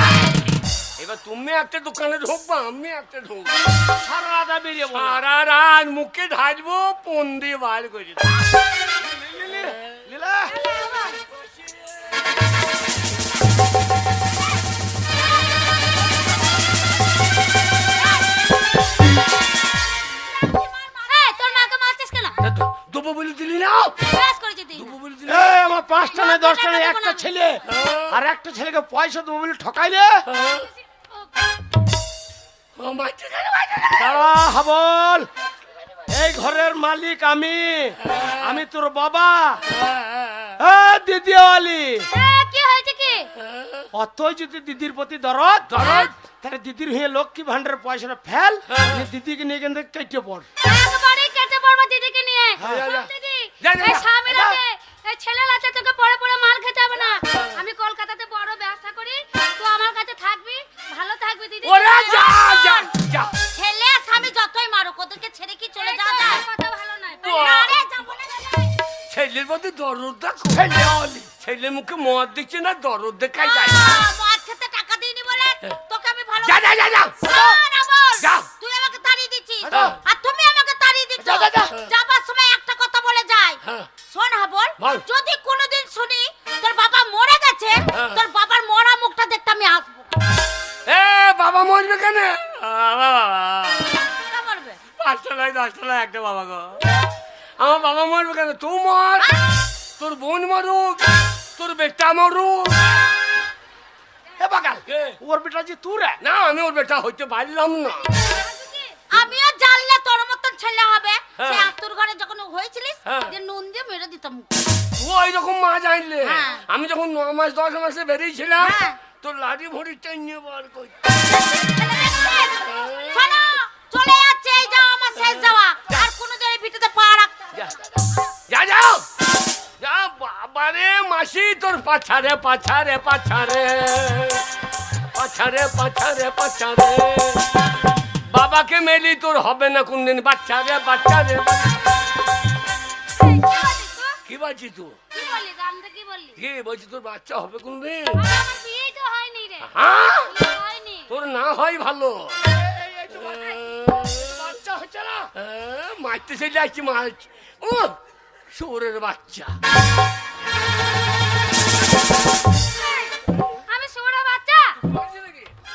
এবার তুমি একটা দোকানে ঢুকবা, আমি একটা ঢুকবো। সারা রাত বেরিয়ে বল সারা রাত মুখে ঢালবো, পন দিয়ে বার করে দেবো। লীলা এই, তোর মাকে মারছিস কেন? দেবো বলে দিলি না? বেশ করেছি তুই। দেবো বলে দিলি এই আমার 5টা না 10টা না একটা ছেলে আর একটা ছেলেকে পয়সা দেবো বলে ঠকাইলে দাঁড়া হাবল এই ঘরের মালিক আমি তোর বাবা দিদি আলি এ, কি হয়েছে কি? অতই যদি দিদির প্রতি দরদ তাহলে দিদির হয়ে লক্ষ্মী ভান্ডারের পয়সাটা ফেল নিয়ে দিদিকে নিয়ে এখান থেকে কেটে পড় একবারই কেটে পড়বো দিদিকে নিয়ে। হ্যাঁ, শোন যা, দিদি, যা, যা, এই যা। স্বামীর হাতে, এই ছেলের হাতে তোকে পড়ে পড়ে মার খেতে হবে না। আমি কলকাতাতে বড় ব্যবসা করি, তুই আমার কাছে থাকবি, ভালো থাকবি দিদি। ওরে যা যা যা। ছেলে আর স্বামী যতই মারুক ওদেরকে ছেড়ে কি চলে যাওয়া যায়? কথা ভালো নয়। বাহ। না রে, যাবো না, যাবো না। ছেলের মধ্যে দরদ দেখো। ছেলে মুখে মদ দিচ্ছে না, দরদ দেখাই যায়। মদ খেতে টাকা দিইনি বলে তোকে আমি ভালো যা যা যা যা। না বল। যা। তুই আমাকে তাড়িয়ে দিচ্ছিস হ্যাঁ। আর তুমি আমাকে তাড়িয়ে দিচ্ছ। যা, যা, যা। যাবার সময় একটা কথা বলে যায়। হ্যাঁ। শোন হাবল, বল। যদি কোনোদিন শুনি তোর বাবা মরে গেছে, হ্যাঁ। তোর বাবার মরা মুখটা দেখতে আমি আসবো। এ বাবা মরবে কেন? বাবা কে মরবে? 5টা নয় 10টা নয় একটা বাবা গো। আমার বাবা মরবে কেন? তুই মর, তোর বোন মরুক, তোর বেটা মরুক। এ বাগাল কে? ওর বেটা যে তুই রে না আমি ওর বেটা হইতে পারলাম না। আমিও জানলে তোর মতন ছেলে হবে। হ্যাঁ। সে আত্মুর ঘরে যখন হয়েছিলিস হ্যাঁ। যে নুন দিয়ে মেরে দিতাম। তুই ওইরকম মা জানলে হ্যাঁ। আমি যখন 9 মাস 10 মাসে বেরিয়েছিলাম হ্যাঁ। তোর লাঠি ভরি টেনে বার করি। শোনো, চলে যাচ্ছে এই যাও আমার শেষ যাওয়া। আর কোনোদিন এই ভিটেতে পা রাখতে যা যা যাও যা। বাবারে মাসি তোর পাছারে পাছারে পাছারে পাছারে পাছারে পাছারে বাবাকে মেলি তোর হবে না কোনদিন। বাচ্চারে বাচ্চারে কি বলিস তুই? কি বাজি তুই? কি বলি গা? জানতে কি বললি? কি বলছি তোর বাচ্চা হবে কোনদিন? আমার বিয়েই তো হয়নি রে। হ্যাঁ? বিয়ে হয়নি। তোর না হয় ভালো। বাচ্চা হচ্ছে না। মারতে চলে আসছি মাছ। ও শুয়োরের বাচ্চা। আমি শুয়োরের বাচ্চা?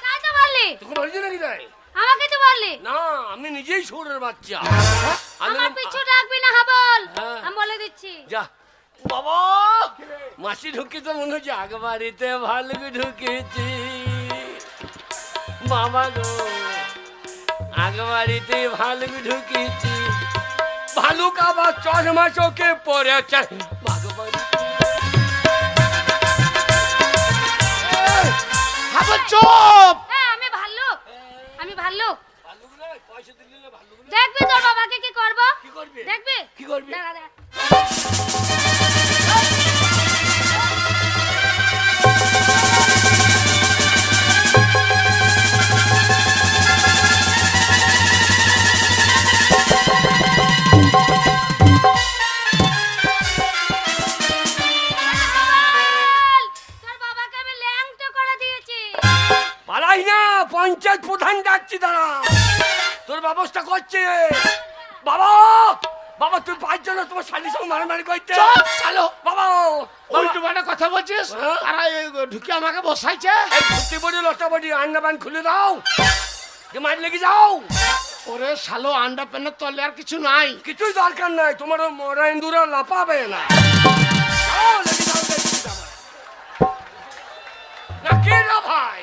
তাই তো বললি। তোকে বলছি নাকি তাই? আমাকে তো বললি। না আমি নিজেই শুয়োরের বাচ্চা। আমার পিছু ডাকবি না হাবল। হ্যাঁ। আমি বলে দিচ্ছি। যা বাবা মাসি ঢুকে তো মনে হচ্ছে আগ বাড়িতে ভালুক ঢুকেছি বাবা গো আগ বাড়িতে ভালুক ঢুকেছি ভালুক আবার চশমা চোখে পড়েছে ভাগ বাড়িতে হাবল চুপ। হ্যাঁ আমি ভাল্লুক। আমি ভাল্লুক। ভালুক নয় পয়সা দিলে না ভালুক নয়। দেখবি তোর বাবাকে কি করবো? কি করবি দেখবি? কি করবি দাঁড়া দাঁড়া। তোর বাবাকে আমি ল্যাংটো করে দিয়েছি। পালাই না পঞ্চায়েত প্রধান ডাকছি দাঁড়া তোর ব্যবস্থা করছে বাবা বাবা তুই পাঁচজন তোমার শালির সঙ্গে মারামারি করতে চুপ শালো। বাবা উল্টো পাল্টা কথা বলছিস। হ্যাঁ? আর এই ঢুকে আমাকে বসাইছে। এই ধুতি বড়ি লটা বড়ি আন্ডা বান খুলে দাও যে মার লেগে যাও ওরে শালো আন্ডা পেনের তলে আর কিছু নাই। কিছুই দরকার নাই তোমার মরা ইন্দুরা লাপাবে না যাও, লেগে যাও, দেখছি যাবা। না কে না ভাই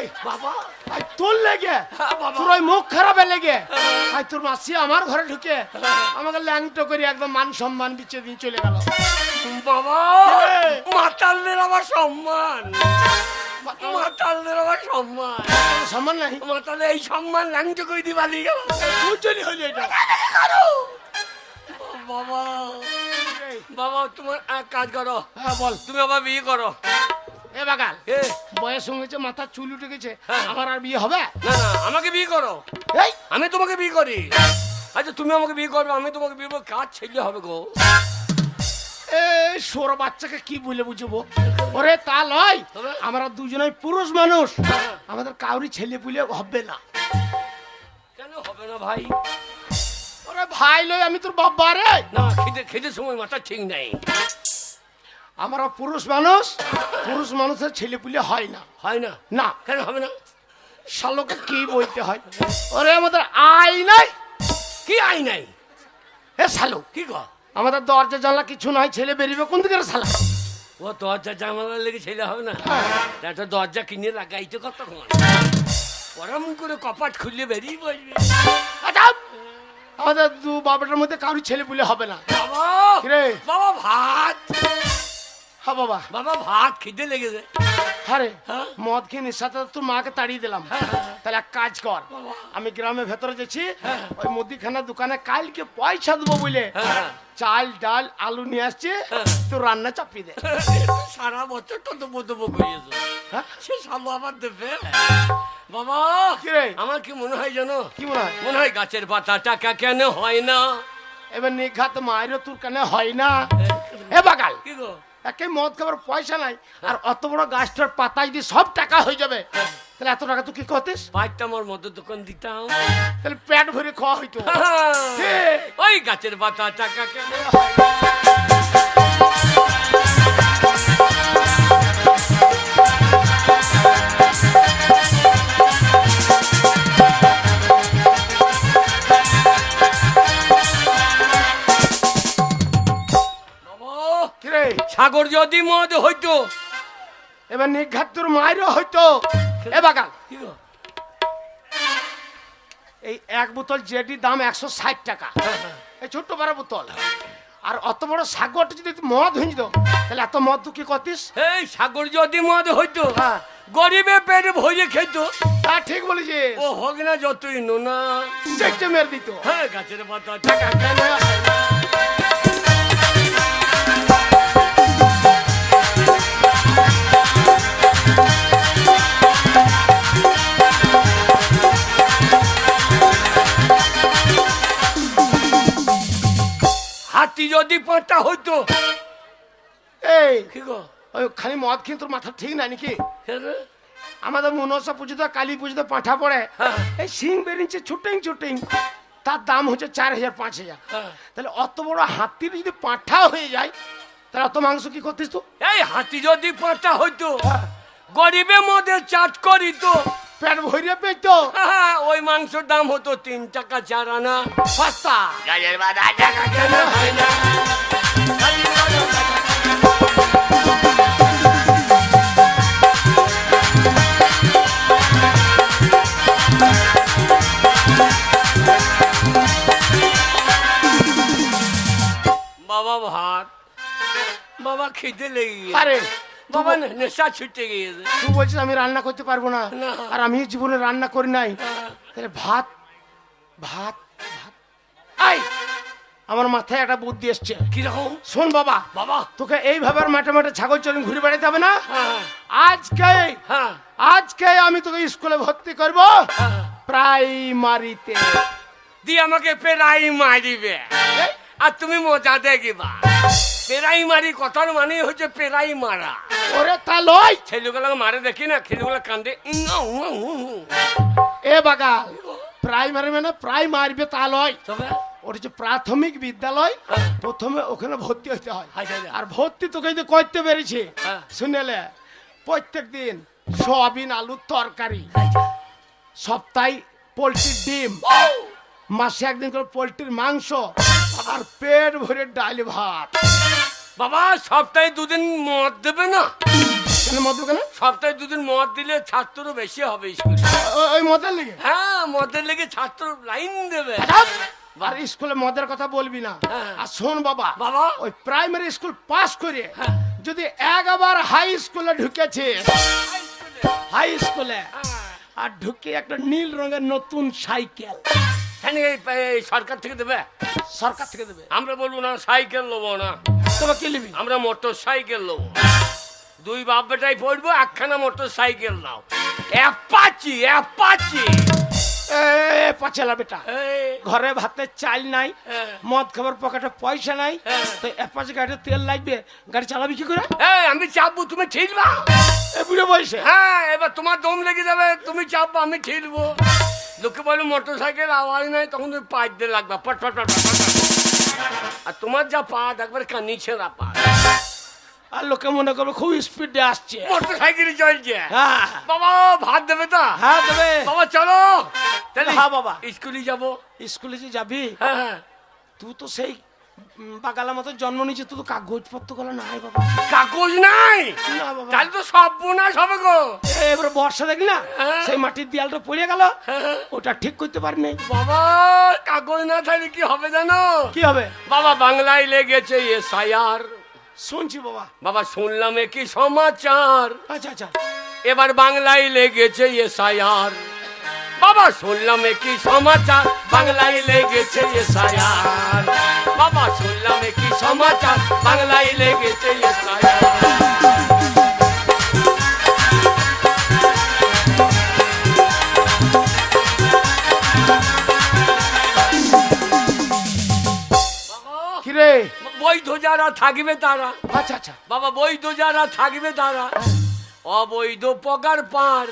এই, বাবা আই তোর লেগে হ্যাঁ, বাবা। তোর ওই মুখ খারাপে লেগে আই তোর মাসি আমার ঘরে ঢুকে আমাকে ল্যাংটো করে একদম মান সম্মান বিচ্ছে দিয়ে চলে গেল। বাবা কে? মাতালদের আমার সম্মান মাতালদের আমার সম্মান সম্মান নাই। মাতালে এই সম্মান ল্যাংটো করে দি বালি গেল তুই চলি হইলি এটা। বাবা বাবা তোমার এক কাজ করো হ্যাঁ বল। তুমি আবার বিয়ে করো এ বাগাল এ বয়স হয়েছে মাথার চুল উঠে গেছে হ্যাঁ। আমার আর বিয়ে হবে? না না আমাকে বিয়ে করো এই আমি তোমাকে বিয়ে করি আচ্ছা তুমি আমাকে বিয়ে করবে আমি তোমাকে বিয়ে করবো কাজ ছেলে হবে গো এই সর বাচ্চাকে কি বলে বুঝবো? ওরে তা লয় তবে? আমরা দুজনেই পুরুষ মানুষ আমাদের কাউরি ছেলে পুলে হবে না। কেন হবে না ভাই ওরে ভাই লয় আমি তোর বাবা রে। না খেতে খেতে সময় মাথা ঠিক নেই আমরা পুরুষ মানুষ পুরুষ মানুষের ছেলে পুলে হয় না। হয় না না কেন হবে না শালোকে কি বলতে হয়? ওরে আমাদের আই নাই। কি আই নাই এ শালো কি গো আমাদের দরজা জানলা কিছু নাই ছেলে বেরিবে কোন দিকে রে শালা? ও দরজা জামালার লেগে ছেলে হবে না একটা দরজা কিনে লাগাইতে কতক্ষণ পরম করে কপাট খুললে বেরিয়ে বসবে আচ্ছা, আমাদের দু বাবাটার মধ্যে কারোর ছেলে পুলে হবে না। বাবা কিরে? বাবা ভাত হ্যাঁ বাবা। বাবা ভাত খিদে লেগেছে আরে হ্যাঁ? মদ খেয়ে নিঃসাতে তোর মাকে তাড়িয়ে দিলাম। তাহলে এক কাজ কর আমি গ্রামের ভেতরে যাচ্ছি ওই মুদিখানা দোকানে কালকে পয়সা দেবো বলে হ্যাঁ। চাল ডাল আলু নিয়ে আসছে তোর রান্না চাপিয়ে দে। সারা বছর তো দেবো দেবো করিয়েছো হ্যাঁ? সে সব আবার দেবে বাবা কি রে? আমার কি মনে হয় জানো কি মনে হয়? মনে হয় গাছের পাতা টাকা কেন হয় না এবার নিঘাত মায়েরও তোর কানে হয় না। এ বাগাল কি গো একে মদ খাবার পয়সা নাই আর অত বড় গাছটার পাতা যদি সব টাকা হয়ে যাবে তাহলে এত টাকা তুই কি করতিস? পাঁচটা আমার মতো দোকান দিতাম তাহলে পেট ভরে খাওয়া হইতো। কে? ওই গাছের পাতা টাকা কেন কিরে সাগর যদি মদ হইতো এবার নিঘাত তোর মায়েরও হইতো। এ বাগাল কি গো এই এক বোতল জেডির দাম 160 টাকা এই ছোট্ট বড় বোতল আর অত বড় সাগরটা যদি তুই মদ হয়ে যেত তাহলে এত মদ তুই কি করতিস? এই সাগর যদি মদ হইতো হ্যাঁ গরিবে পেট ভরে খেত তা ঠিক বলেছিস। ও হোক না যতই নোনা চেকটে মেরে দিত। হ্যাঁ গাছের পাতা টাকা কেন হয় না? হইতো। এই কি গো? ওই খালি মদ কিন্তু তোর মাথা ঠিক নাই নাকি? হ্যাঁ রে? আমাদের মনসা পুজোতে কালী পুজোতে পাঁঠা পড়ে, হ্যাঁ। এই সিং বেরিয়েছে ছুটিং ছুটিং, তার দাম হচ্ছে 4000 5000। হ্যাঁ। তাহলে অত বড় হাতির যদি পাঁঠা হয়ে যায় তাহলে অত মাংস কি করতিস তো? এই হাতি যদি পাঁচটা হইতো, গরিবে মধ্যে চাট করি তো, পেট ভরিয়ে পেতো ওই মাংসের দাম হতো 3 টাকা 4 আনা। সস্তা। গাজের বাদা টাকা কেন হয় না? বাবা ভাত, বাবা খেতে লেগে গেছে। আরে বাবা নেশা ছুটে গিয়েছে। তুই বলছিস আমি রান্না করতে পারবো না, না। আর আমি জীবনে রান্না করি নাই, হ্যাঁ। তাহলে ভাত ভাত ভাত আই আমার মাথায় একটা বুদ্ধি এসছে। কিরকম? শোন বাবা, বাবা। তোকে এইভাবে আর মাঠে মাঠে ছাগল চড়িয়ে ঘুরে বেড়াতে হবে না। হ্যাঁ আজকে হ্যাঁ আজকে আমি তোকে স্কুলে ভর্তি করব, হ্যাঁ। প্রাইমারিতে। দিয়ে আমাকে পেরাই মারিবে, আর তুমি মজা দেখিবা। পেরাই মারি কথার মানে হচ্ছে পেরাই মারা। ওরে তা লয় ছেলেগুলো মারে দেখি না, ছেলেগুলো কান্দে। এ বাগা, প্রাইমারি মানে প্রায় মারবে তা লয়, তবে ওর যে প্রাথমিক বিদ্যালয়, হ্যাঁ। প্রথমে ওখানে ভর্তি হতে হয়। আচ্ছা, আচ্ছা। আর ভর্তি তোকে যদি করতে পেরেছি, হ্যাঁ। শুনেলে প্রত্যেক দিন সয়াবিন আলুর তরকারি, সপ্তাহে পোলট্রির ডিম, মাসে একদিন করে পোলট্রির মাংস, আর পেট ভরে ডাল ভাত। বাবা সপ্তাহে 2 দিন মদ দেবে না? কেন মদ কেন? সপ্তাহে 2 দিন মদ দিলে ছাত্র বেশি হবে স্কুলে। ওই মদের লেগে? হ্যাঁ, মদের লেগে ছাত্র লাইন দেবে। আর স্কুলে মদের কথা বলবি না। হ্যাঁ। আর শোন বাবা, বাবা। ওই প্রাইমারি স্কুল পাস করে হ্যাঁ। যদি একবার হাই স্কুলে ঢুকেছে, হাই স্কুলে আর ঢুকে একটা নীল রঙের নতুন সাইকেল এই সরকার থেকে দেবে? সরকার থেকে দেবে। আমরা বলবো না সাইকেল নেবো না, তবে কি নিবি? আমরা মোটর সাইকেল নেবো। 2 বাপ বেটাই পড়বো, একখানা মোটর সাইকেল নাও। Apache Apache. পাঁচেলা বেটা, এই, ঘরে ভাতে চাল নাই, হ্যাঁ। মদ খাবার পকেটে পয়সা নাই, হ্যাঁ। তো অ্যাপাচি গাড়িতে তেল লাগবে, গাড়ি চালাবি কি করে? এই, আমি চাপবো, তুমি ঠিলবা। এ বুড়ো বয়সে? হ্যাঁ, এবার তোমার দম লেগে যাবে, তুমি চাপবো, আমি ঠিলবো। লোকে বলে মোটর সাইকেল আওয়াজ নাই, তখন তুমি পাঁচ দিয়ে লাগবা, পট পট পট পট পট। আর তোমার যা পা একবার কানি ছেঁড়া পা। আর লোকে মনে করবে খুব স্পিডে আসছে। মোটর সাইকেল চলছে। হ্যাঁ বাবা ভাত দেবে তো? হ্যাঁ দেবে। বাবা চলো তাহলে। হ্যাঁ বাবা। স্কুলে যাবো। স্কুলে যে যাবি, হ্যাঁ হ্যাঁ। তুই তো সেই বাগালা মতো জন্ম নিয়েছে, তুই তো কাগজপত্র গুলো নাই বাবা। কাগজ নাই? না বাবা। তাহলে তো সর্বনাশ হবে গো। এবারে বর্ষা দেখলি না, হ্যাঁ। সেই মাটির দেয়ালটা পড়ে গেল, ওটা ঠিক করতে পারিনি। বাবা কাগজ না থাকলে কি হবে জানো? কি হবে? বাবা বাংলায় লেগেছে এসআইআর। শুনছি বাবা। বাবা শুনলাম কি সমাচার, আচ্ছা আচ্ছা। এবার বাংলায় লেগেছে এসআইআর। বাবা শুনলাম কি সমাচার, বাংলায় লেগেছে এসআইআর। বাবা শুনলাম কি সমাচার, বাংলায় লেগেছে এসআইআর। কিরে? বৈধ যারা থাকবে তারা, আচ্ছা আচ্ছা। বাবা বৈধ যারা থাকবে তারা অবৈধ পগার পার।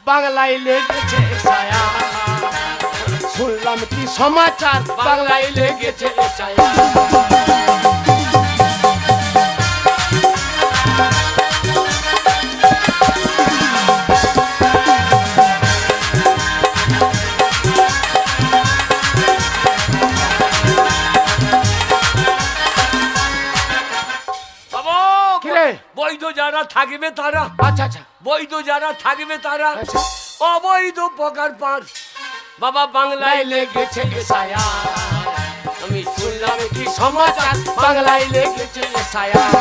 বাংলায় লেগেছে এসআইআর, শুনলাম কি সমাচার, বাংলায় লেগেছে এসআইআর। বাবা কিরে? বৈধ যারা থাকবে তারা, আচ্ছা আচ্ছা। বৈধ যারা থাকবে তারা আচ্ছা। অবৈধ পগার পার। বাবা বাংলায় লেগেছে এসআইআর, আমি শুনলাম কি সমাচার, বাংলায় লেগেছে এসআইআর।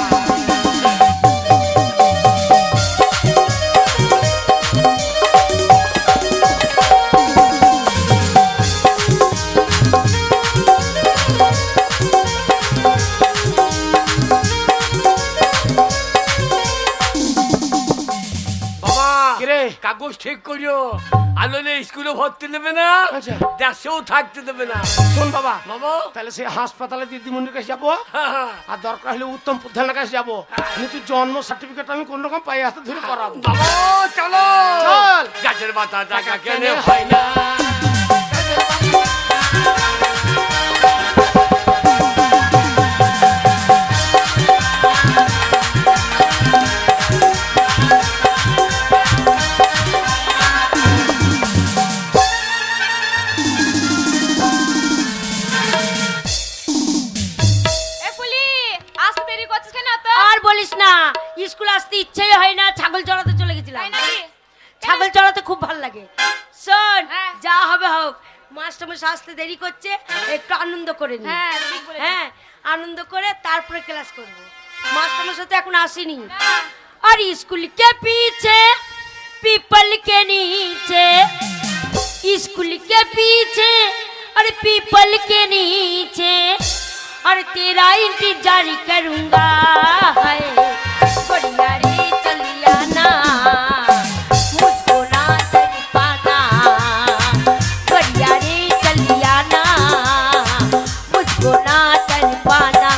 বাবা কিরে? কাগজ ঠিক করিও, আলোলে স্কুলে ভর্তি নেবে না, আচ্ছা। দেশেও থাকতে দেবে না। শোন বাবা, বাবা তাহলে সেই হাসপাতালে দিদিমণির কাছে যাবো, হ্যাঁ। আর দরকার হলে উত্তম প্রধানের কাছে যাবো, কিন্তু জন্ম সার্টিফিকেট আমি কোন রকম পায়ে হাতে ধরে করাবো। বাবা চলো, চল। গাছের পাতা টাকা কেনে হয় না। এ ফুলি, আসতে দেরি করছিস কেন এত? আর বলিস না, স্কুল আসতে ইচ্ছেই হয় না, ছাগল চড়াতে চলে গেছিলাম। তাই নাকি? ছাগল চড়াতে খুব ভালো লাগে। শোন, হ্যাঁ। যা হবে হোক, মাস্টারমশাই আসতে দেরি করছে, একটু আনন্দ করে নি। হ্যাঁ, ঠিক বলেছিস। হ্যাঁ, আনন্দ করে তারপরে ক্লাস করব। মাস্টারমশাই তো এখন আসেনি। না। और स्कूल के पीछे पीपल के नीचे, स्कूल के पीछे और पीपल के नीचे, और तेरा इंतजार करूंगा है बढ़िया रे चलिया ना, मुझको ना तड़पाना, बढ़िया रे चलिया ना, मुझको ना तड़पाना।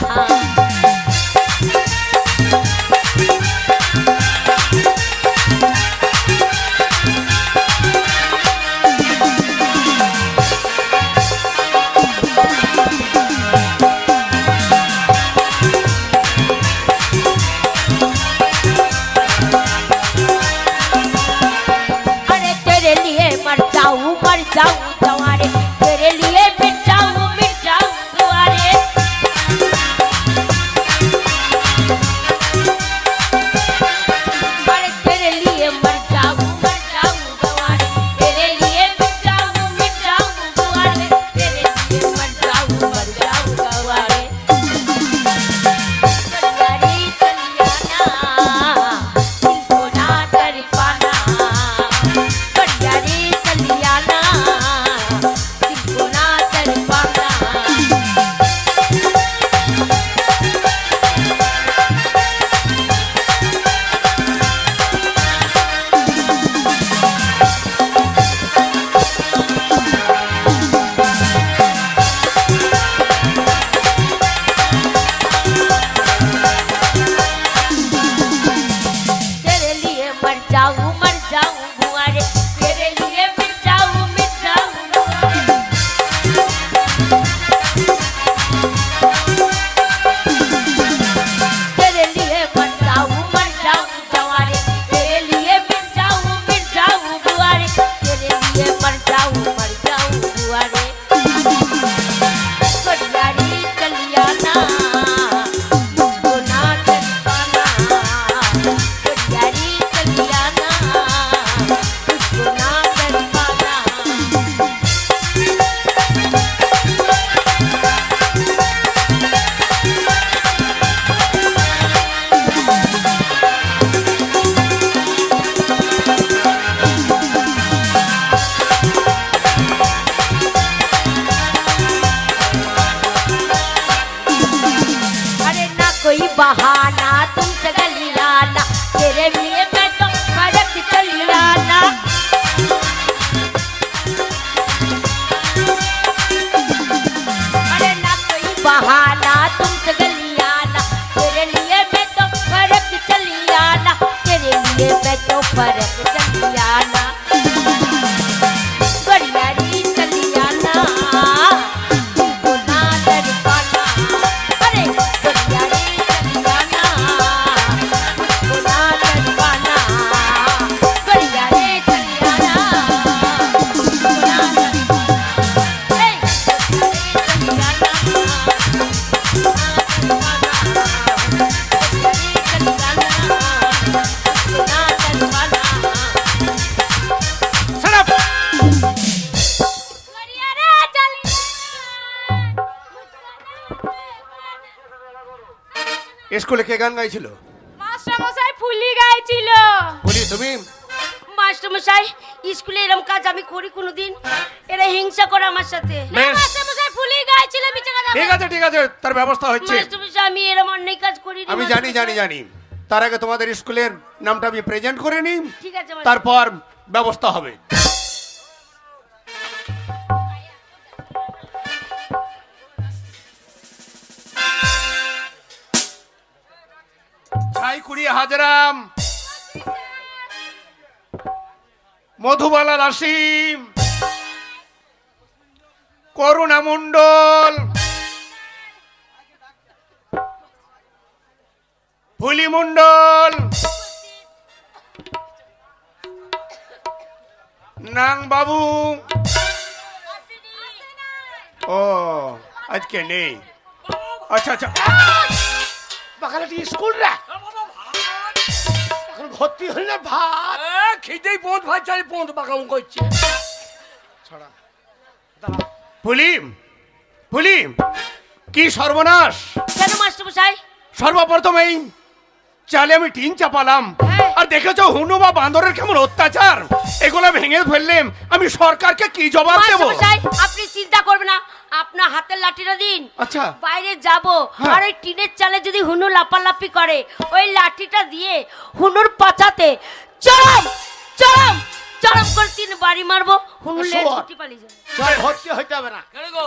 अरे तेरे लिए मर जाऊं तुम्हारे, तेरे लिए मिट जाऊं तुम्हारे। अरे तेरे लिए मर जाऊं तुम्हारे, तेरे लिए मिट जाऊं तुम्हारे, तेरे लिए मर जाऊं तुम्हारे। करियारी चलियाना, दिल को ना तड़पाना, करियारी चलियाना, दिल को ना तड़पाना। तेरे लिए मर जाऊं बुआरे, तेरे लिए मिट जाऊं बुआरे। तेरे लिए मर जाऊं जवारे, तेरे लिए मिट जाऊं बुआरे, तेरे लिए मर जाऊं बुआरे। करियारी चलियाना, मुझको ना तड़पाना, करियारी चलियाना, मुझको ना तड़पाना। अरे ना कोई बहाना तुमसे गलियाना, तेरे लिए मैं तो फरक चलियाना। अरे ना कोई बहाना तुमसे गलियाना, तेरे लिए मैं तो फरक चलियाना, तेरे लिए मैं तो फरक चलियाना। करियारी चलियाना, तुमको ना तड़पाना, अरे करियारी चलियाना, तुमको ना तड़पाना, करियारी चलियाना, तुमको ना तड़पाना, ए करियारी স্কুলে কে গান গাইছিল? মাস্টারমশাই ফুলি গাইছিল। বলি তুমি মাস্টারমশাই, স্কুলে এরকম কাজ আমি করি কোনোদিন? এরা হিংসা করে আমার সাথে। বেশ, মাস্টারমশাই ফুলি গাইছিল বিছানা। ঠিক আছে তার ব্যবস্থা হচ্ছে। মাস্টারমশাই, আমি এরকম অন্যায় কাজ করি আমি জানি তার আগে তোমাদের স্কুলের নামটা আমি প্রেজেন্ট করে নিই, ঠিক আছে মাস্টার। তারপর ব্যবস্থা হবে। ছাই কুড়িয়ে হাজরাম, মধুবালা নাসিম, করুণা মণ্ডল, ফুলি মণ্ডল, নাং বাবু। ও আজকে নেই, আচ্ছা আচ্ছা। বাকালাটি স্কুল রে এখন ভর্তি হলে ভাত খিদেই পোঁত ভাই চারি পোঁত বাগাম করছে। ছড়া দাঁড়া। ফুলিম ফুলিম, কি সর্বনাশ! কেন মাস্টার মশাই? সর্বপ্রথম এই চালে আমি টিন চাপালাম, হ্যাঁ। আর দেখেছো হুনু বা বান্দরের কেমন অত্যাচার। এগুলো ভেঙে ফেললেম, আমি সরকারকে কি জবাব দেব? মাস্টার মশাই আপনি চিন্তা করবেন না, আপনার হাতের লাঠিটা দিন। আচ্ছা। বাইরে যাব, হ্যাঁ। আর ওই টিনের চালে যদি হুনু লাপালাপি করে, ওই লাঠিটা দিয়ে হুনুর পাছাতে চরম চরম চরম করে 3 বাড়ি মারবো, হুনু লেজ শোয়া। ছুটি পালিয়ে যাবে। চল ভর্তি হইতে হবে না, কেন গো?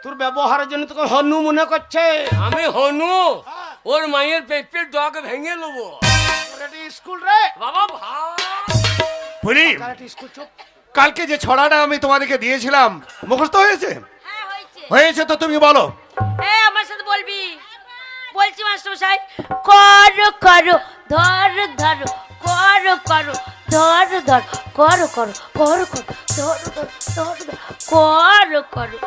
তোর ব্যবহারের জন্য তোকে হনু মনে করছে। আমি হনু ওর মায়ের পেটের ডগ ভেঙে নেবো। বাকালাটি স্কুল রে বাবা ভাই ফুলিম, বাকালাটি স্কুল চুপ। কালকে যে ছড়াটা আমি তোমাদেরকে দিয়েছিলাম মুখস্থ হয়েছে? হ্যাঁ হয়েছে। হয়েছে তো তুমি বলো। আমার সাথে বলবি? বলছি মাস্টার মশাই, করো করো ধর ধরো, করো করো ধর ধর, করো করো করো করো ধর ধর ধর ধর, করো করো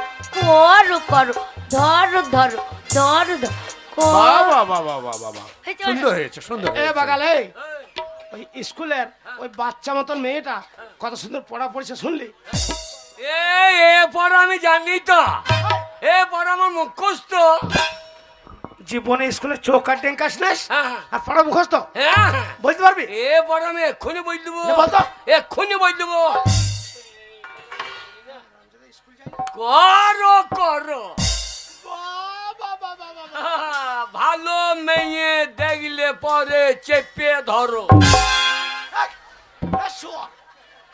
করো করো ধর ধরো ধর ধর, বাবা বাবা বাবা বাবা, হয়েছে, সুন্দর হয়েছে, সুন্দর এ হয়েছে। বাগালে ওই স্কুলের ওই বাচ্চা মতন মেয়েটা কত সুন্দর পড়া পড়ছে শুনলি? এ পড়া আমি জানি তো, এ পড়া আমার মুখস্থ। জীবনে স্কুলে চোখ আর টেঙ্কাস নাস হ্যাঁ, হ্যাঁ। আর পড়া মুখস্থ হ্যাঁ হ্যাঁ। বলতে পারবি? এ পড়া আমি এক্ষুনি বই দেবো, নে বল তো। এক্ষুনি বই দেবো। করো করো ভালো মেয়ে দেখলে পরে চেপে ধরো।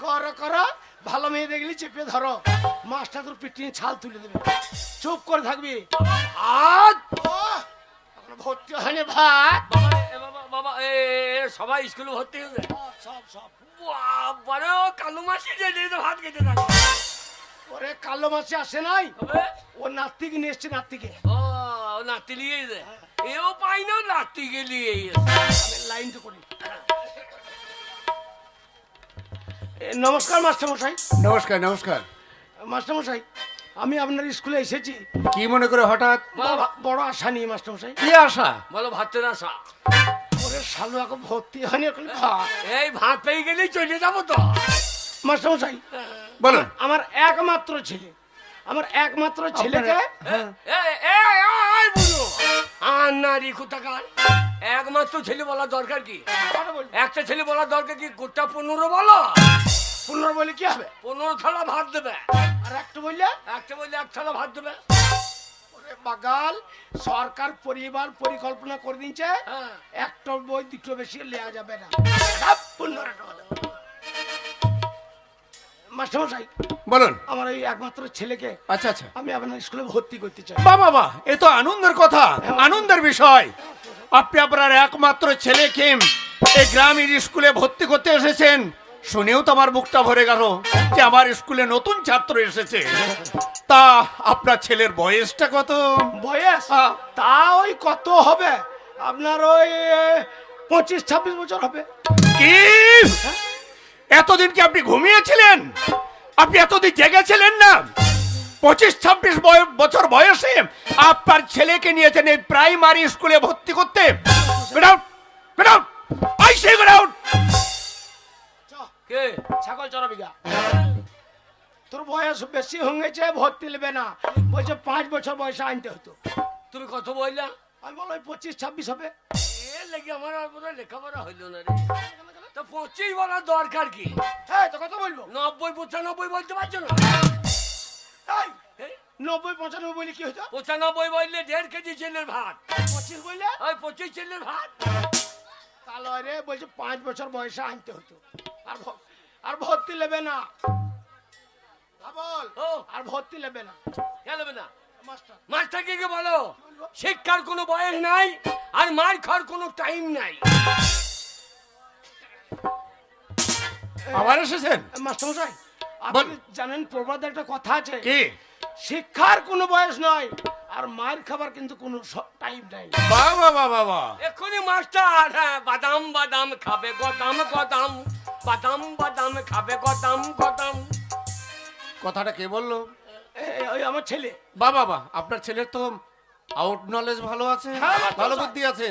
কর কর ভালো মেয়ে দেখলি চেপে ধরো, মাস্টার তোর পিটিয়ে ছাল তুলে দেবে। চুপ করে থাকবি। আর এখন ভর্তি হয়নি ভাত বাবা এ সবাই স্কুলে ভর্তি হয়েছে। সব সব বড় কালু মাসি যে ভাত খেতে থাকে। ওরে কালো মাছে আসে নাই, তবে ও নাতিকে নিয়ে এসছে, নাতিকে। ও নাতি নিয়ে যায়, এও পাই না নাতিকে নিয়ে লাইনটা করি। নমস্কার মাস্টারমশাই। নমস্কার নমস্কার। মাস্টারমশাই আমি আপনার স্কুলে এসেছি কি মনে করে হঠাৎ? বড় আশা নিয়ে মাস্টারমশাই। কি আশা? বলো ভাতের আশা। ওরে শালু এখন ভর্তি হয়নি, এখন ভাত। এই ভাত পেয়ে গেলেই চলে যাবো তো। মাস্টারমশাই বলুন। আমার একমাত্র ছেলে, আমার একমাত্র ছেলেকে আর নারী কোথাকার একমাত্র ছেলে বলার দরকার কি? একটা ছেলে বলার দরকার কি? গোটা 15 বলো। 15 বলে কি হবে? 15 থালা ভাত দেবে। আর একটা বললে একটা বললে 1 থালা ভাত দেবে। ওরে বাগাল, সরকার পরিবার পরিকল্পনা করে দিয়েছে, হ্যাঁ। একটা বই 2টো বেশি নেওয়া যাবে না। মাস্টারমশাই বলুন। আমার এই একমাত্র ছেলেকে আচ্ছা আচ্ছা। আমি আপনার স্কুলে ভর্তি করতে চাই। বাবা বাবা, এ তো আনন্দের কথা, আনন্দের বিষয়। আপনি আপনার একমাত্র ছেলেকে এই গ্রামের স্কুলে ভর্তি করতে এসেছেন, শুনেও তো আমার বুকটা ভরে গেল যে আমার স্কুলে নতুন ছাত্র এসেছে। তা আপনার ছেলের বয়সটা কত? বয়স হ্যাঁ। তা ওই কত হবে আপনার, ওই 25-26 বছর হবে। কি এতদিন কি আপনি ঘুমিয়েছিলেন? আপনি এতদিন জেগেছিলেন না? 25-26 বছর বয়সে আপনার ছেলেকে নিয়েছেন এই প্রাইমারি স্কুলে ভর্তি করতে? Get out! Get out! I say get out! কে? ছাগল চড়াবিঘা, তোর বয়স বেশি হয়ে গেছে, ভর্তি নেবে না। বলছে 5 বছর বয়সে আনতে হতো। তুমি কত বললা? আমি বলো 25-26 হবে। এ লেগে আমার আর বোধহয় লেখাপড়া হইলো না রে। তো 25 বলার দরকার কি? হ্যাঁ তো কত বলবো? 90-95 বলতে পারছো না? এই, 90-95 বলে কি হতো? 95 বললে 1.5 কেজি ছেলের ভাত। 25 বললে ওই 25 ছেলের ভাত। তা লয় রে, বলছে 5 বছর বয়সে আনতে হতো। আর ভর্তি নেবে না। বল, ও আর ভর্তি নেবে না গেলবে না মাস্টার। মাস্টারকে কি বলো শিক্ষার কোনো বয়স নাই আর মার খাওয়ার কোনো টাইম নাই। আবার এসেছেন? মাস্টার মশাই, বল। আপনি জানেন প্রবাদে একটা কথা আছে, কি? শিক্ষার কোনো বয়স নয় আর মার খাবার কিন্তু কোনো টাইম নাই। বাবা বাবা বাবা, এক্ষুনি মাস্টার হ্যাঁ, বাদাম বাদাম খাবে গদাম গদাম, বাদাম বাদাম খাবে গদাম গদাম। কথাটা কে বললো? ওই আমার ছেলে। বাবা বাবা, আপনার ছেলের তো আউট নলেজ ভালো আছে, হ্যাঁ, ভালো বুদ্ধি আছে।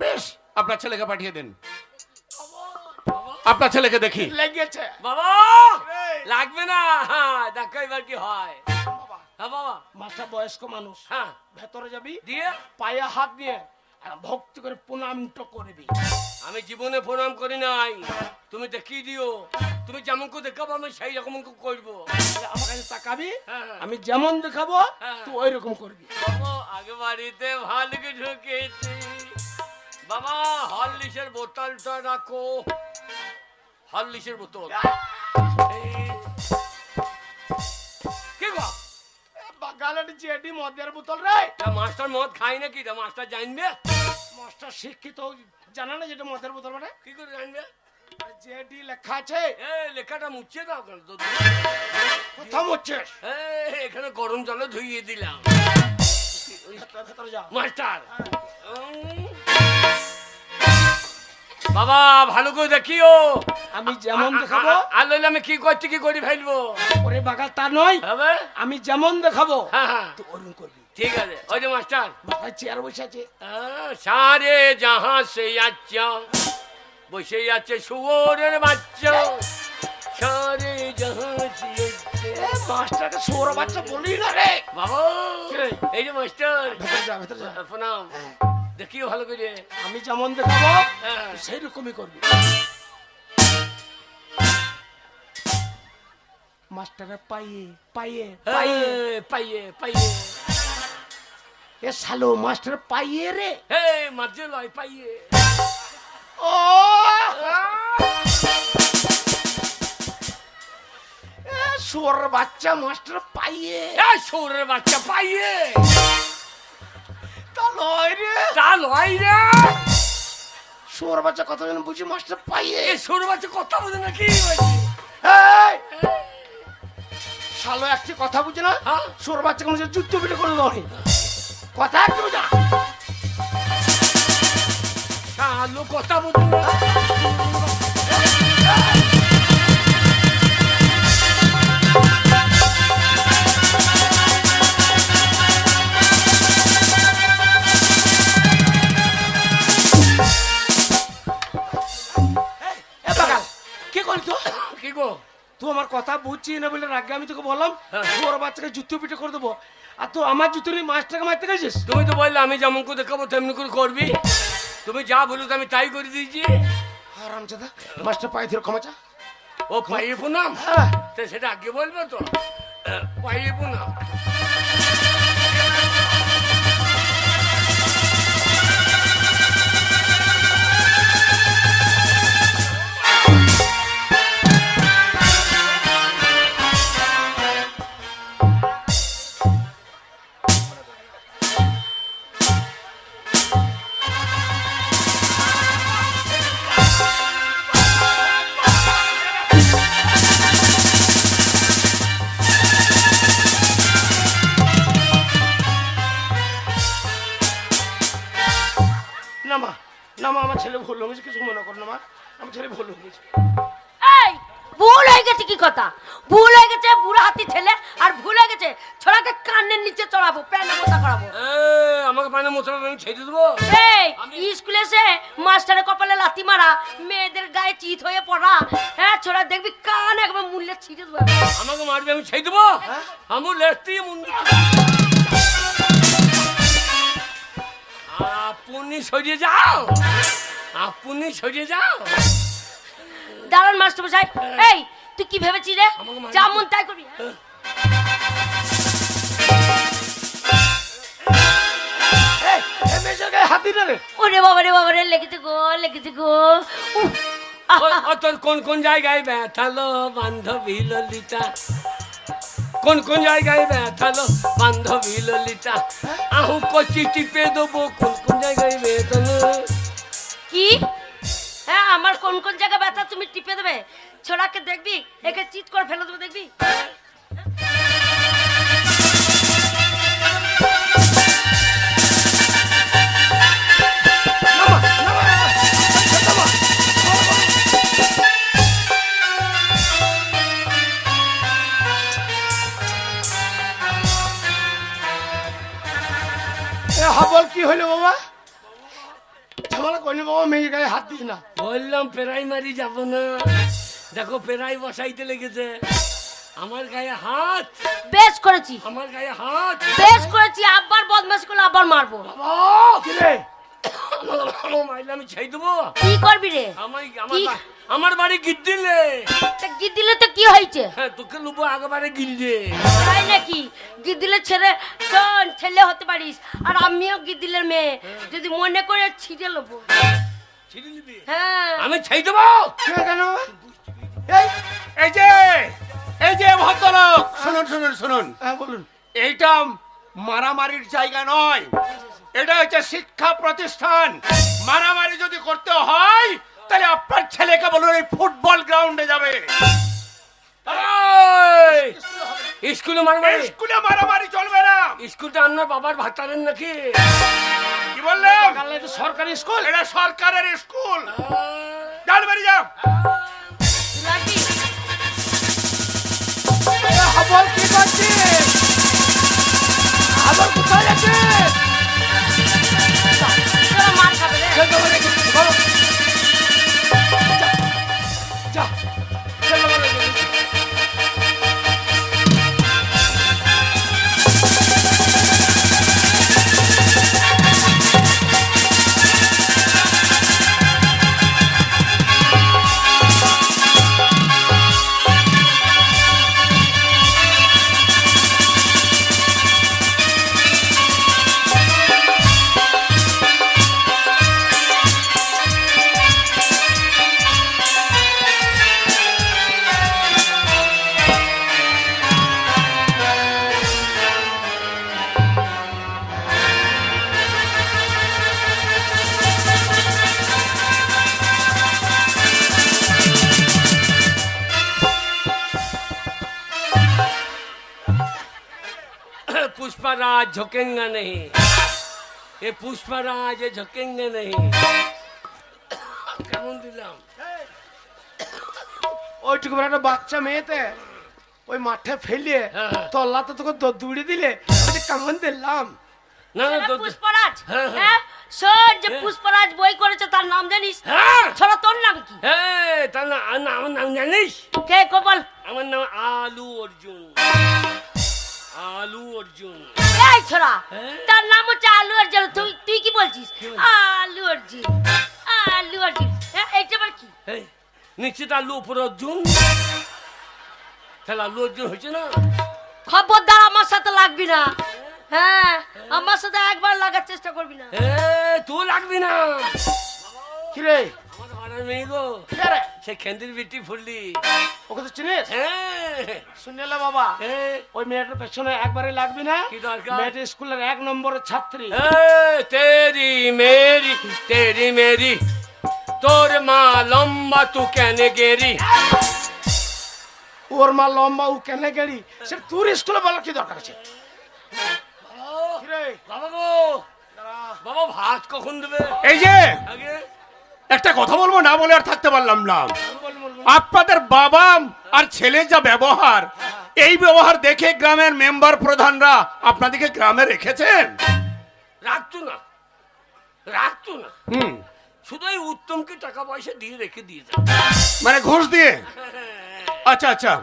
বেশ, আপনার ছেলেকে পাঠিয়ে দেন, আপনার ছেলেকে দেখি। লেগেছে বাবা লাগবে না, হ্যাঁ দেখো এবার কি হয়। বাবা। হ্যাঁ বাবা, মাস্টার বয়স্ক মানুষ, হ্যাঁ ভেতরে যাবি, দিয়ে পায়ে হাত দিয়ে আর ভক্তি করে প্রণামটা করবি। আমি জীবনে প্রণাম করি নাই, তুমি দেখিয়ে দিও। তুমি যেমন করে দেখাবো আমি সেই রকম করবো। আমার কাছে তাকাবি, হ্যাঁ। আমি যেমন দেখাবো হ্যাঁ। তুই ওই রকম করবি। বাবা আগে বাড়িতে ভালুকে ঢুকেছি। বাবা হরলিক্সের বোতলটা রাখো, হরলিক্সের বোতল। কি গো বাগালের জেডি মদের বোতল রে। তা মাস্টার মদ খাই নাকি? তা মাস্টার জানবে? মাস্টার শিক্ষিত, জানা না যেটা মদের বোতল মানে? কি করে জানবে? জেডি লেখা আছে। এ লেখাটা মুছে দাও কেন? কোথাও হচ্ছিস? এখানে গরম জলে ধুইয়ে দিলাম। ভেতরে যা। মাস্টার বাবা ভালো করে দেখিও। আমি যেমন দেখাবো, আর লইলে আমি কি করছি কি করি ফেলবো। ওরে বাগাল তা নয়, হবে? আমি যেমন দেখাবো হ্যাঁ হ্যাঁ তুই ওরকম করবি। ঠিক আছে। ওই যে মাস্টার মাথায় চেয়ার বসে আছে। সারে জাহাঁ সে আচ্ছা বসে আছে শুয়োরের বাচ্চা, সারে জাহাঁ সে এ, মাস্টারকে সৌর বাচ্চা বলি না রে। বাবা কে? এই যে মাস্টার ভেতরে যা, ভেতরে যা। প্রণাম। দেখিও ভালো করে। আমি যেমন দেখাবো হ্যাঁ। তুই সেই রকমই করবি। মাস্টারের পাইয়ে পাইয়ে পাইয়ে পাইয়ে পাইয়ে এ শালো মাস্টার পাইয়ে রে। হে মাঝে লয় পাইয়ে। ও শুয়োর বাচ্চা মাস্টার পাইয়ে। সৌরের বাচ্চা পাইয়ে তা লয় রে। তা লয় রে। শুয়োর বাচ্চা কথা যেন বুঝি মাস্টার পাইয়ে। এ সৌর বাচ্চা কথা বোঝে না কি বলছি? এই, শালো একটি কথা বুঝে না? হ্যাঁ? শুয়োর বাচ্চাকে মনে হচ্ছে যুদ্ধ পিঠে করে দেওয়া হয়। কথা একটু বুঝা। শালো কথা বোঝে না। এ বাগাল, কি করলি তো? কি গো? তুই আমার কথা বুঝছি না বলে রাগে আমি তোকে বললাম হ্যাঁ। শুয়োর বাচ্চাকে জুতো পিঠে করে দেবো, আর তুই আমার জুতো নিয়ে মাস্টারকে মারতে গেছিস। তুমি তো বললে আমি যেমন করে দেখাবো তেমনি করে করবি। তুমি যা বলো তো আমি তাই করে দিয়েছি। হারামজাদা, মাস্টার পায়ে ধরে ক্ষমা চা। ও পাইয়ে প্রণাম। হ্যাঁ। তো সেটা আগে বলবে তো। পাইয়ে প্রণাম। না মা, না মা, আমার ছেলে ভুল হয়ে গেছে, কিছু মনে করো না মা, আমার ছেলে ভুল হয়ে গেছে। এই ভুল হয়ে গেছে কি কথা? ভুল হয়ে গেছে, বুড়া হাতি ছেলে, আর ভুল হয়ে গেছে ছোড়াকে কানের নিচে চড়াবো, প্যান্ডা মোতা করাবো। আমাকে পানি মশলা আমি ছেড়ে দেবো। এই স্কুলে এসে মাস্টারের কপালে লাথি মারা, মেয়েদের গায়ে চিত হয়ে পড়া, হ্যাঁ ছোড়া দেখবি কান একবার মুল্লে ছিঁড়ে দেবো। আমাকে মারবে আমি ছেড়ে দেবো। আমি লেটতে মুন্ডি। আপনি সরিয়ে যাও, আপনি সরিয়ে যাও। দাঁড়ান মাস্টার মশাই, এই তুই কি ভেবেছিস রে? আমাকে মারবি? যেমন তাই করবি। এই, এই মেয়ে মেজর গায়ে হাত দিলে রে। ওরে বাবা রে লেগেছে গো উফ, ও তোর কোন কোন জায়গায় ব্যথালো বান্ধবী ললিতা? কোন কোন জায়গায় ব্যথালো বান্ধবী ললিতা? আহু কচি টিপে দেবো কোন কোন জায়গায় বেদনা? কি হ্যাঁ আমার কোন কোন জায়গা ব্যথা তুমি টিপে দেবে? ছোড়াকে দেখবি, একে চিৎ করে ফেলে দেবে দেখবি। হাবল কি হইলো বাবা? ঝামেলা করলি বাবা, মেয়ে গায়ে হাত দিস না। বললাম প্রাইমারি যাব না, দেখো প্রাই বসাইতে লেগেছে। আমার গায়ে হাত, বেশ করেছি আমার গায়ে হাত। বেশ করেছি, আবার বদমাশ করলে আবার মারবো। কি রে? মাইলে আমি ছেড়ে দেবো। কি করবি রে? কি? আমার বাড়ি গিদ্দিলে। তা গিদ্দিলে তো কি হয়েছে? হ্যাঁ তোকে লুবো আগবারে গিললে। তাই নাকি? গিদ্দিলের ছেলে, শোন ছেলে হতে পারিস, আর আমিও গিদ্দিলের মেয়ে, যদি মনে করে ছিঁড়ে নেবো। ছিঁড়ে নিবি? হ্যাঁ আমি ছেড়ে দেবো। কেন? এই যে ভদ্রলোক, শুনুন। হ্যাঁ বলুন। এইটা মারামারির জায়গা নয়, এটা হচ্ছে শিক্ষা প্রতিষ্ঠান। মারামারি যদি করতে হয় তাহলে আপনার ছেলেকে বলুন এই ফুটবল গ্রাউন্ডে যাবে। স্কুলে মারামারি? স্কুলে মারামারি চলবে না। স্কুলটা আপনার বাবার ভাতারেন নাকি? কি বললাম? এটা সরকারি স্কুল। এটা সরকারের স্কুল। যান বাড়ি যাও। লাঠি। হাবল কি করছিস? হাবল কোথায় যাচ্ছিস? তোরা মার খাবে রে। চল বাবা রেখে দিচ্ছি, বলো। যা, চল বাবা রেখে দিচ্ছি। पुष्पराज झुकेंगा नहीं, ये पुष्पराज ये झुकेंगे नहीं। কেমন দিলাম? ওইটুকু বড় একটা বাচ্চা মেয়েতে ওই মাঠে ফেলিয়ে হ্যাঁ। তল্লা তো তোকে দৌড়ে দিলে, আমি কেমন দিলাম। না না ছেলে তো পুষ্পরাজ। হ্যাঁ, হ্যাঁ। হ্যাঁ শোন, যে পুষ্পরাজ বই করেছে তার নাম জানিস? হ্যাঁ ছোড়া তোর নাম কি? এই তার না আমার নাম জানিস? কে গোপাল? আমার নাম আলু অর্জুন। আলু অর্জুন। এই ছোড়া, হ্যাঁ? তার নাম হচ্ছে আলু অর্জুন। তুই কি বলছিস? আলু অর্জুন, আলু অর্জুন। হ্যাঁ এইটা আবার কি? এই নিশ্চিত আলু উপর অর্জুন, তাহলে আলু অর্জুন হয়েছে না? খবরদার আমার সাথে লাগবি না। হ্যাঁ আমার সাথে একবার লাগার চেষ্টা করবি না। তুই লাগবি না। কি রে? আমার ঘরের মেয়ে গো, কে রে? সে খেন্দির বিটি ফুললি। ওকে তো চিনিস? হ্যাঁ শুনলে বাবা, এই, ওই মেয়েটার পেছনে একবারে লাগবি না। কি দরকার? মেয়েটা স্কুলের 1 নম্বরের ছাত্রী। তেরি মেরি তোর মা লম্বা তু কেন গেরি? ওর মা লম্বা, ও কেন গেড়ি? সে তোর স্কুলে বলার কি দরকার আছে? কি রে? বাবা গো, বাবা ভাত কখন দেবে? এই যে আগে একটা কথা বলবো, না বলে আর থাকতে পারলাম না। আপনাদের বাবা আর ছেলের যা ব্যবহার, এই ব্যবহার দেখে গ্রামের মেম্বার প্রধানরা আপনাদেরকে গ্রামে রেখেছেন। রাখতো না। শুধু এই উত্তমকে টাকা পয়সা দিয়ে রেখে দিয়ে যায়। মানে ঘুষ দিয়ে? আচ্ছা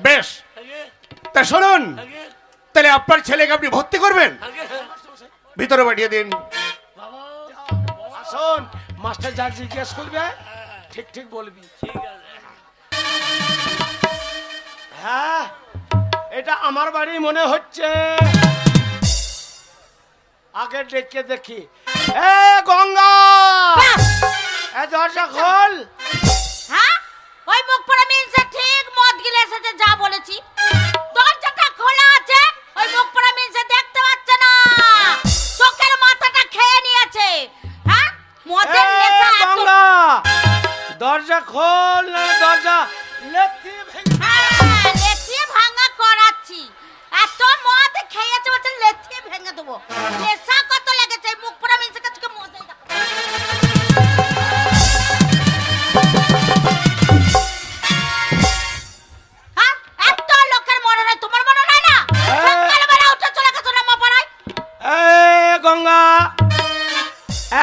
বেশ। আগে তা শুনুন, আগে তাহলে আপনার ছেলেকে আপনি ভর্তি করবেন, আগে ভিতরে পাঠিয়ে দিন। বাবা শোন, মাস্টার যা জিজ্ঞেস করবে ঠিক ঠিক বলবি। ঠিক আছে। হ্যাঁ, এটা আমার বাড়ি মনে হচ্ছে। আগে ডেকে দেখি। এ গঙ্গা, এ দরজা খোল। হ্যাঁ, ওই মুখ পড়া মিনসে ঠিক মদ গিলে এসেছে যা বলেছি। দরজাটা খোলা আছে, ওই মুখ পড়া মিনসে দেখতে পাচ্ছে না, চোখের মাথাটা খেয়ে নিয়েছে। হ্যাঁ, মদের এ নেশা এত- গঙ্গা, দরজা খোল, না দরজা লেথি ভেঙে। হ্যাঁ, লেথিয়ে ভাঙা করাচ্ছি। এত মদ খেয়েছে বলছে লেথিয়ে ভেঙে দেবো। নেশা কত লেগেছে এই মুখ পড়া মিনসে কাছে মজাই দেখো। হ্যাঁ, এত লোকের মনে নাই, তোমার মনে নাই না? সকালবেলা উঠে চলে গেছো না মা পাড়ায়? এ গঙ্গা,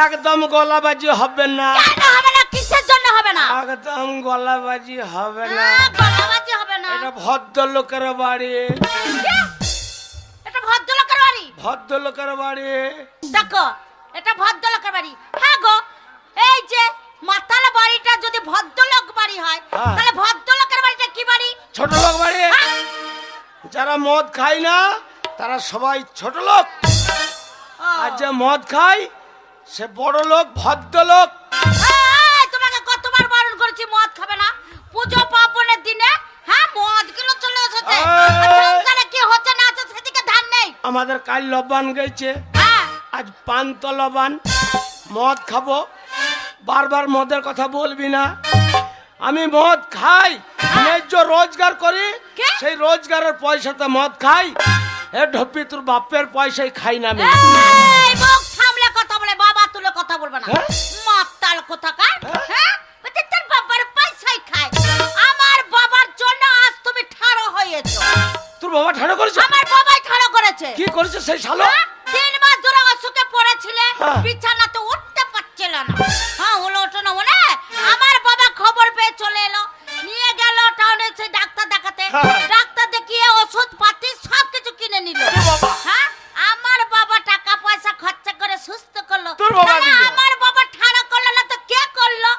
একদম গলাবাজি হবে না, কেন হবে না? কিসের জন্য হবে না? একদম গলাবাজি হবে না। গলাবাজি হবে না। এটা ভদ্রলোকের বাড়ি, এটা ভদ্রলোকের বাড়ি। ভদ্রলোকের বাড়ি। দেখো, এটা ভদ্রলোকের বাড়ি। হ্যাঁ গো, এই যে মাতাল বাড়িটা যদি ভদ্রলোক বাড়ি হয়, হ্যাঁ। তাহলে ভদ্রলোকের বাড়িটা কি বাড়ি? ছোট লোক বাড়ি। হ্যাঁ? যারা মদ খায় না তারা সবাই ছোট লোক, ও। আর যে মদ খায় সে বড় লোক, ভদ্রলোক। এই, তোমাকে কতবার বারণ করেছি মদ খাবে না। পুজো পার্বণের দিনে হ্যাঁ মদ গুলো চলে এসেছে। আর সংসারে কি হচ্ছে না হচ্ছে সেদিকে ধ্যান নেই। আমাদের কাল লবান গেছে, হ্যাঁ, আজ পান্ত লবান, মদ খাবো। বারবার মদের কথা বলবি না। আমি মদ খাই, ন্যায্য রোজগার করি, কে? সেই রোজগারের পয়সাতে মদ খাই। এ ঢপি, তোর বাপের পয়সাই খাই না আমি। এই মুখ সামলে কথা বলে, বাবা তুলে কথা বলবে না। হ্যাঁ? মাতাল কোথাকার। হ্যাঁ? হ্যাঁ, বলছে তোর বাবার পয়সাই খায়। আমার বাবার জন্য আজ তুমি ঠাড়ো হয়েছো। তোর বাবা ঠাড়ো করেছে? আমার বাবাই ঠাড়ো করেছে। কি করেছে সেই শালো? হ্যাঁ? 3 মাস ধরে অসুখে পড়েছিলে, হ্যাঁ। বিছানাতে উঠতে পারছিল না। হ্যাঁ, হলো ওঠো না মনে? আমার বাবা খবর পেয়ে চলে এলো, নিয়ে গেল টাউনে সেই ডাক্তার দেখাতে। হ্যাঁ। ডাক্তার দেখিয়ে ওষুধ পাতি সবকিছু কিনে নিল। বাবা। হ্যাঁ, আমার বাবা টাকা পয়সা খরচা করে সুস্থ করলো। তোর বাবা তাহলে দিল? আমার বাবা ঠাড়ো করলো না তো কে করলো?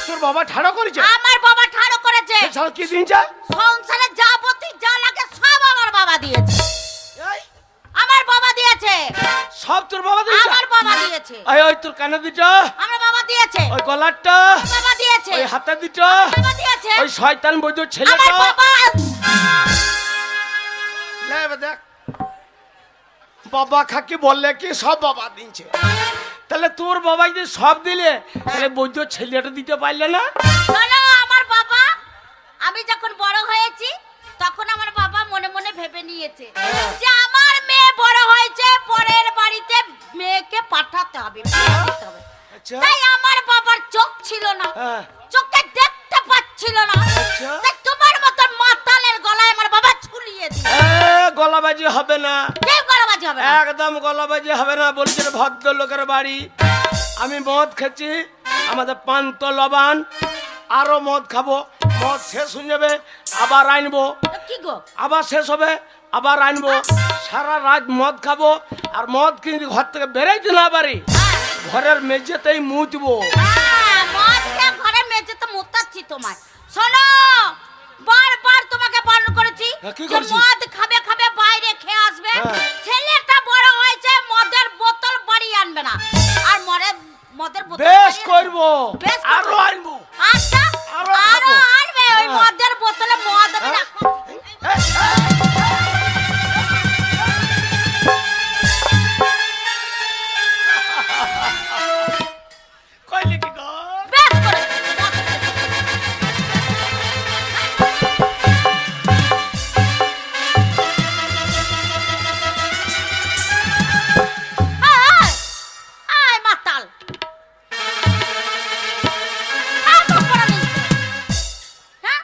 তোর বাবা ঠাড়ো করেছে? আমার বাবা ঠাড়ো করেছে। সেই শালো কি দিন যায়? সংসারে যাবতীয় যা লাগে সব আমার বাবা দিয়েছে। এই, আমার বাবা দিয়েছে। সব তোর বাবা দিয়েছে? আমার বাবা দিয়েছে। ওই তোর কানে দিটা, আমার বাবা দিয়েছে। ওই গলারটা, বাবা দিয়েছে। ওই হাতে দিটা, বাবা দিয়েছে। ওই শয়তান বৈদ্য আমার ছেলেটা। বাবা। লে এবার দেখ, বাবা খাকি বললে কি সব বাবা দিচ্ছে। তাহলে তোর বাবা যদি সব দিলে তাহলে বৈদ্য ছেলেটা দিতে পারলে না? শোনো, আমার বাবা, আমি যখন বড় হয়েছি তখন আমার বাবা মনে মনে ভেবে নিয়েছে যে আমার মেয়ে বড় হয়েছে, পরের বাড়িতে মেয়েকে পাঠাতে হবে, বিয়ে দিতে হবে। আচ্ছা। তাই আমার বাবার চোখ ছিল না, হ্যাঁ। চোখে দেখতে পাচ্ছিল না। আচ্ছা। তাই তোমার মতন মাতালের গলায় আমার বাবা ঝুলিয়ে দিল। গলাবাজি হবে না, কেউ গলাবাজি হবে না। একদম গলাবাজি হবে না। বলছে ভদ্রলোকের বাড়ি, আমি মদ খেয়েছি, আমাদের পান্ত লবান, আরো মদ খাবো। মদ শেষ হয়ে যাবে, আবার আনবো, কি গো? আবার শেষ হবে, আবার আনবো। সারা রাত মদ খাবো, আর মদ কিন্তু ঘর থেকে বেরোইতে না পারি, ঘরের মেঝেতেই মুতবো। হ্যাঁ, মদ খেয়ে ঘরে মেঝেতে মুতাচ্ছি তোমায়। শোনো, বারবার তোমাকে বারণ করেছি হ্যাঁ, কি যে করেছিস? মদ খাবে খাবে বাইরে খেয়ে আসবে। হ্যাঁ। ছেলেটা বড় হয়েছে, মদের বোতল বাড়ি আনবে না। আর মদের বোতল বেশ বাড়ি আনবে। করবো, বেশ করবো। আরো আনবো। আচ্ছা, আরো আরো খাবো। আনবে। ওই হ্যাঁ। মদের বোতলে মদ আমি হ্যাঁ। রাখবো। কইলি কি গো? বেশ করে। আয়, আয় মাতাল। আয় মুখ পড়া নিচে। হ্যাঁ?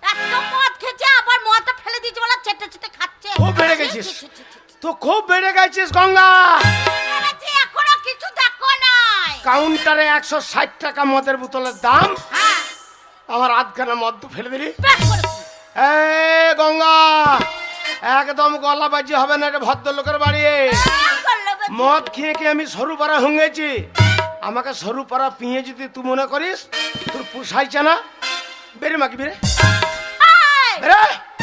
এত মদ খেয়েছে, আবার মদটা ফেলে দিয়েছে বলে চেটে চেটে খাচ্ছে। খুব বেড়ে গেছিস। ছি, ছি, ছি, ছি, ছি। তো খুব বেড়ে গেছিস গঙ্গা। বলেছি, এখনো কিছু দেখো নাই। কাউন্টারে 160 টাকা মদের বোতলের দাম, হ্যাঁ, আমার আধখানা মদ তো ফেলে দিলি। বেশ করেছি। এ গঙ্গা, একদম গলাবাজি হবে না, এটা ভদ্রলোকের বাড়ি। করলো গো। মদ খেয়ে খেয়ে আমি সরু পাড়া হঙ্গেছি, আমাকে সরু পাড়া পিঁয়ে যদি তুই মনে করিস তোর পুষাইছে না, বেরে মাকি বেরে আয়, বেরে।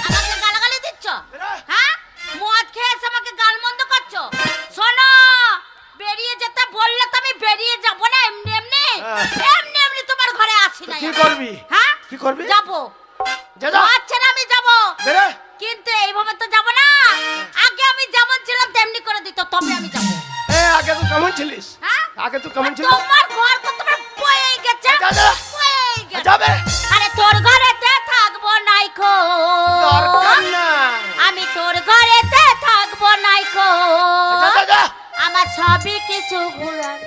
আমাকে গালাগালি দিচ্ছ? বেরো। হ্যাঁ, মদ খেয়ে এসে আমাকে গালমন্দ করছো? শোনো, এমনি এমনি তোমার ঘরে আসি না কি করবি? হ্যাঁ কি করবি? যাবো যা যা আচ্ছা না আমি যাবো বেরে কিন্তু এইভাবে তো যাবো না আগে আমি যেমন ছিলাম তেমনি করে দিত তবে আমি যাবো এ আগে তুই কেমন ছিলিস? হ্যাঁ আগে তুই কেমন ছিলিস? তোমার ঘর তো তোমার বয়ে গেছে যা, যা। বয়ে গেছে যাবে আরে তোর ঘরেতে থাকবো নাইখো দরকার না। আমি তোর ঘরেতে থাকবো নাইখো যা, যা, যা। আমার সবই কিছু ঘুরান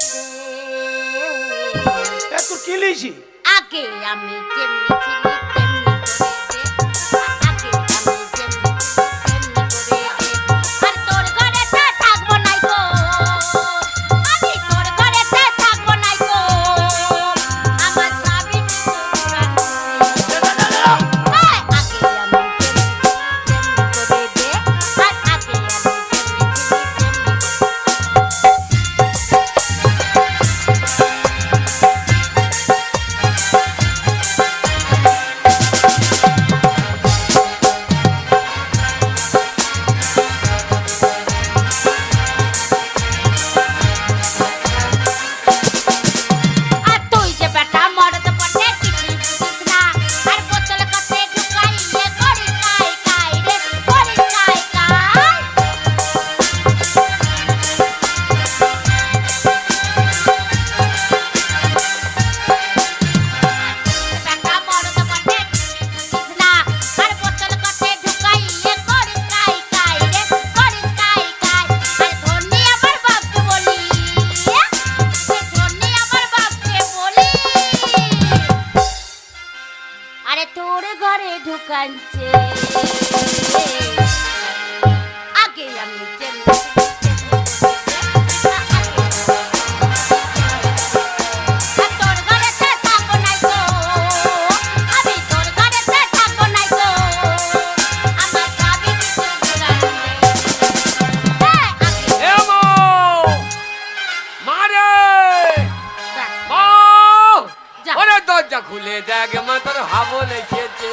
এ তুই কি লিছি? আগে আমি যেমনি ছিলি তেমনি করে দে আগে আমি যেমনি ছিলি তেমনি করে দে আর তোর ঘরেতে থাকবো নাইখো আমি তোর ঘরেতে থাকবো নাইখো আমার সবই কিছু ঘুরান যা, যা, যা, যা। আগে আমি যেমনি করে দে আর আগে আমি যেমনি ছিলি তেমনি আর তুই যে বেটা মরদ পড়ে কিছু বুঝিস না আর বোতল কাছে ঢুকাইয়ে করি কাই কাই রে করি কাই কাই বেটা মরদ পড়ে বুঝিস না আর বোতল কাছে ঢুকাইয়ে করি কাই কাই রে করি কাই কাই আর ধনী আমার বাপকে বলি ধনী আমার বাপকে বলি আরে তোর ঘরে ঢুকানছে আগে আমি যেমনি আর তোর ঘরেতে থাকবো নাই গো আমি তোর ঘরেতে থাকবো নাই গো আমার সবই কিছু ঘুরাচ্ছে আগে এ মারে ব্যাস, মা যা। ওরে দরজা খুলে দেখ মা তোর হাবো লেগেছে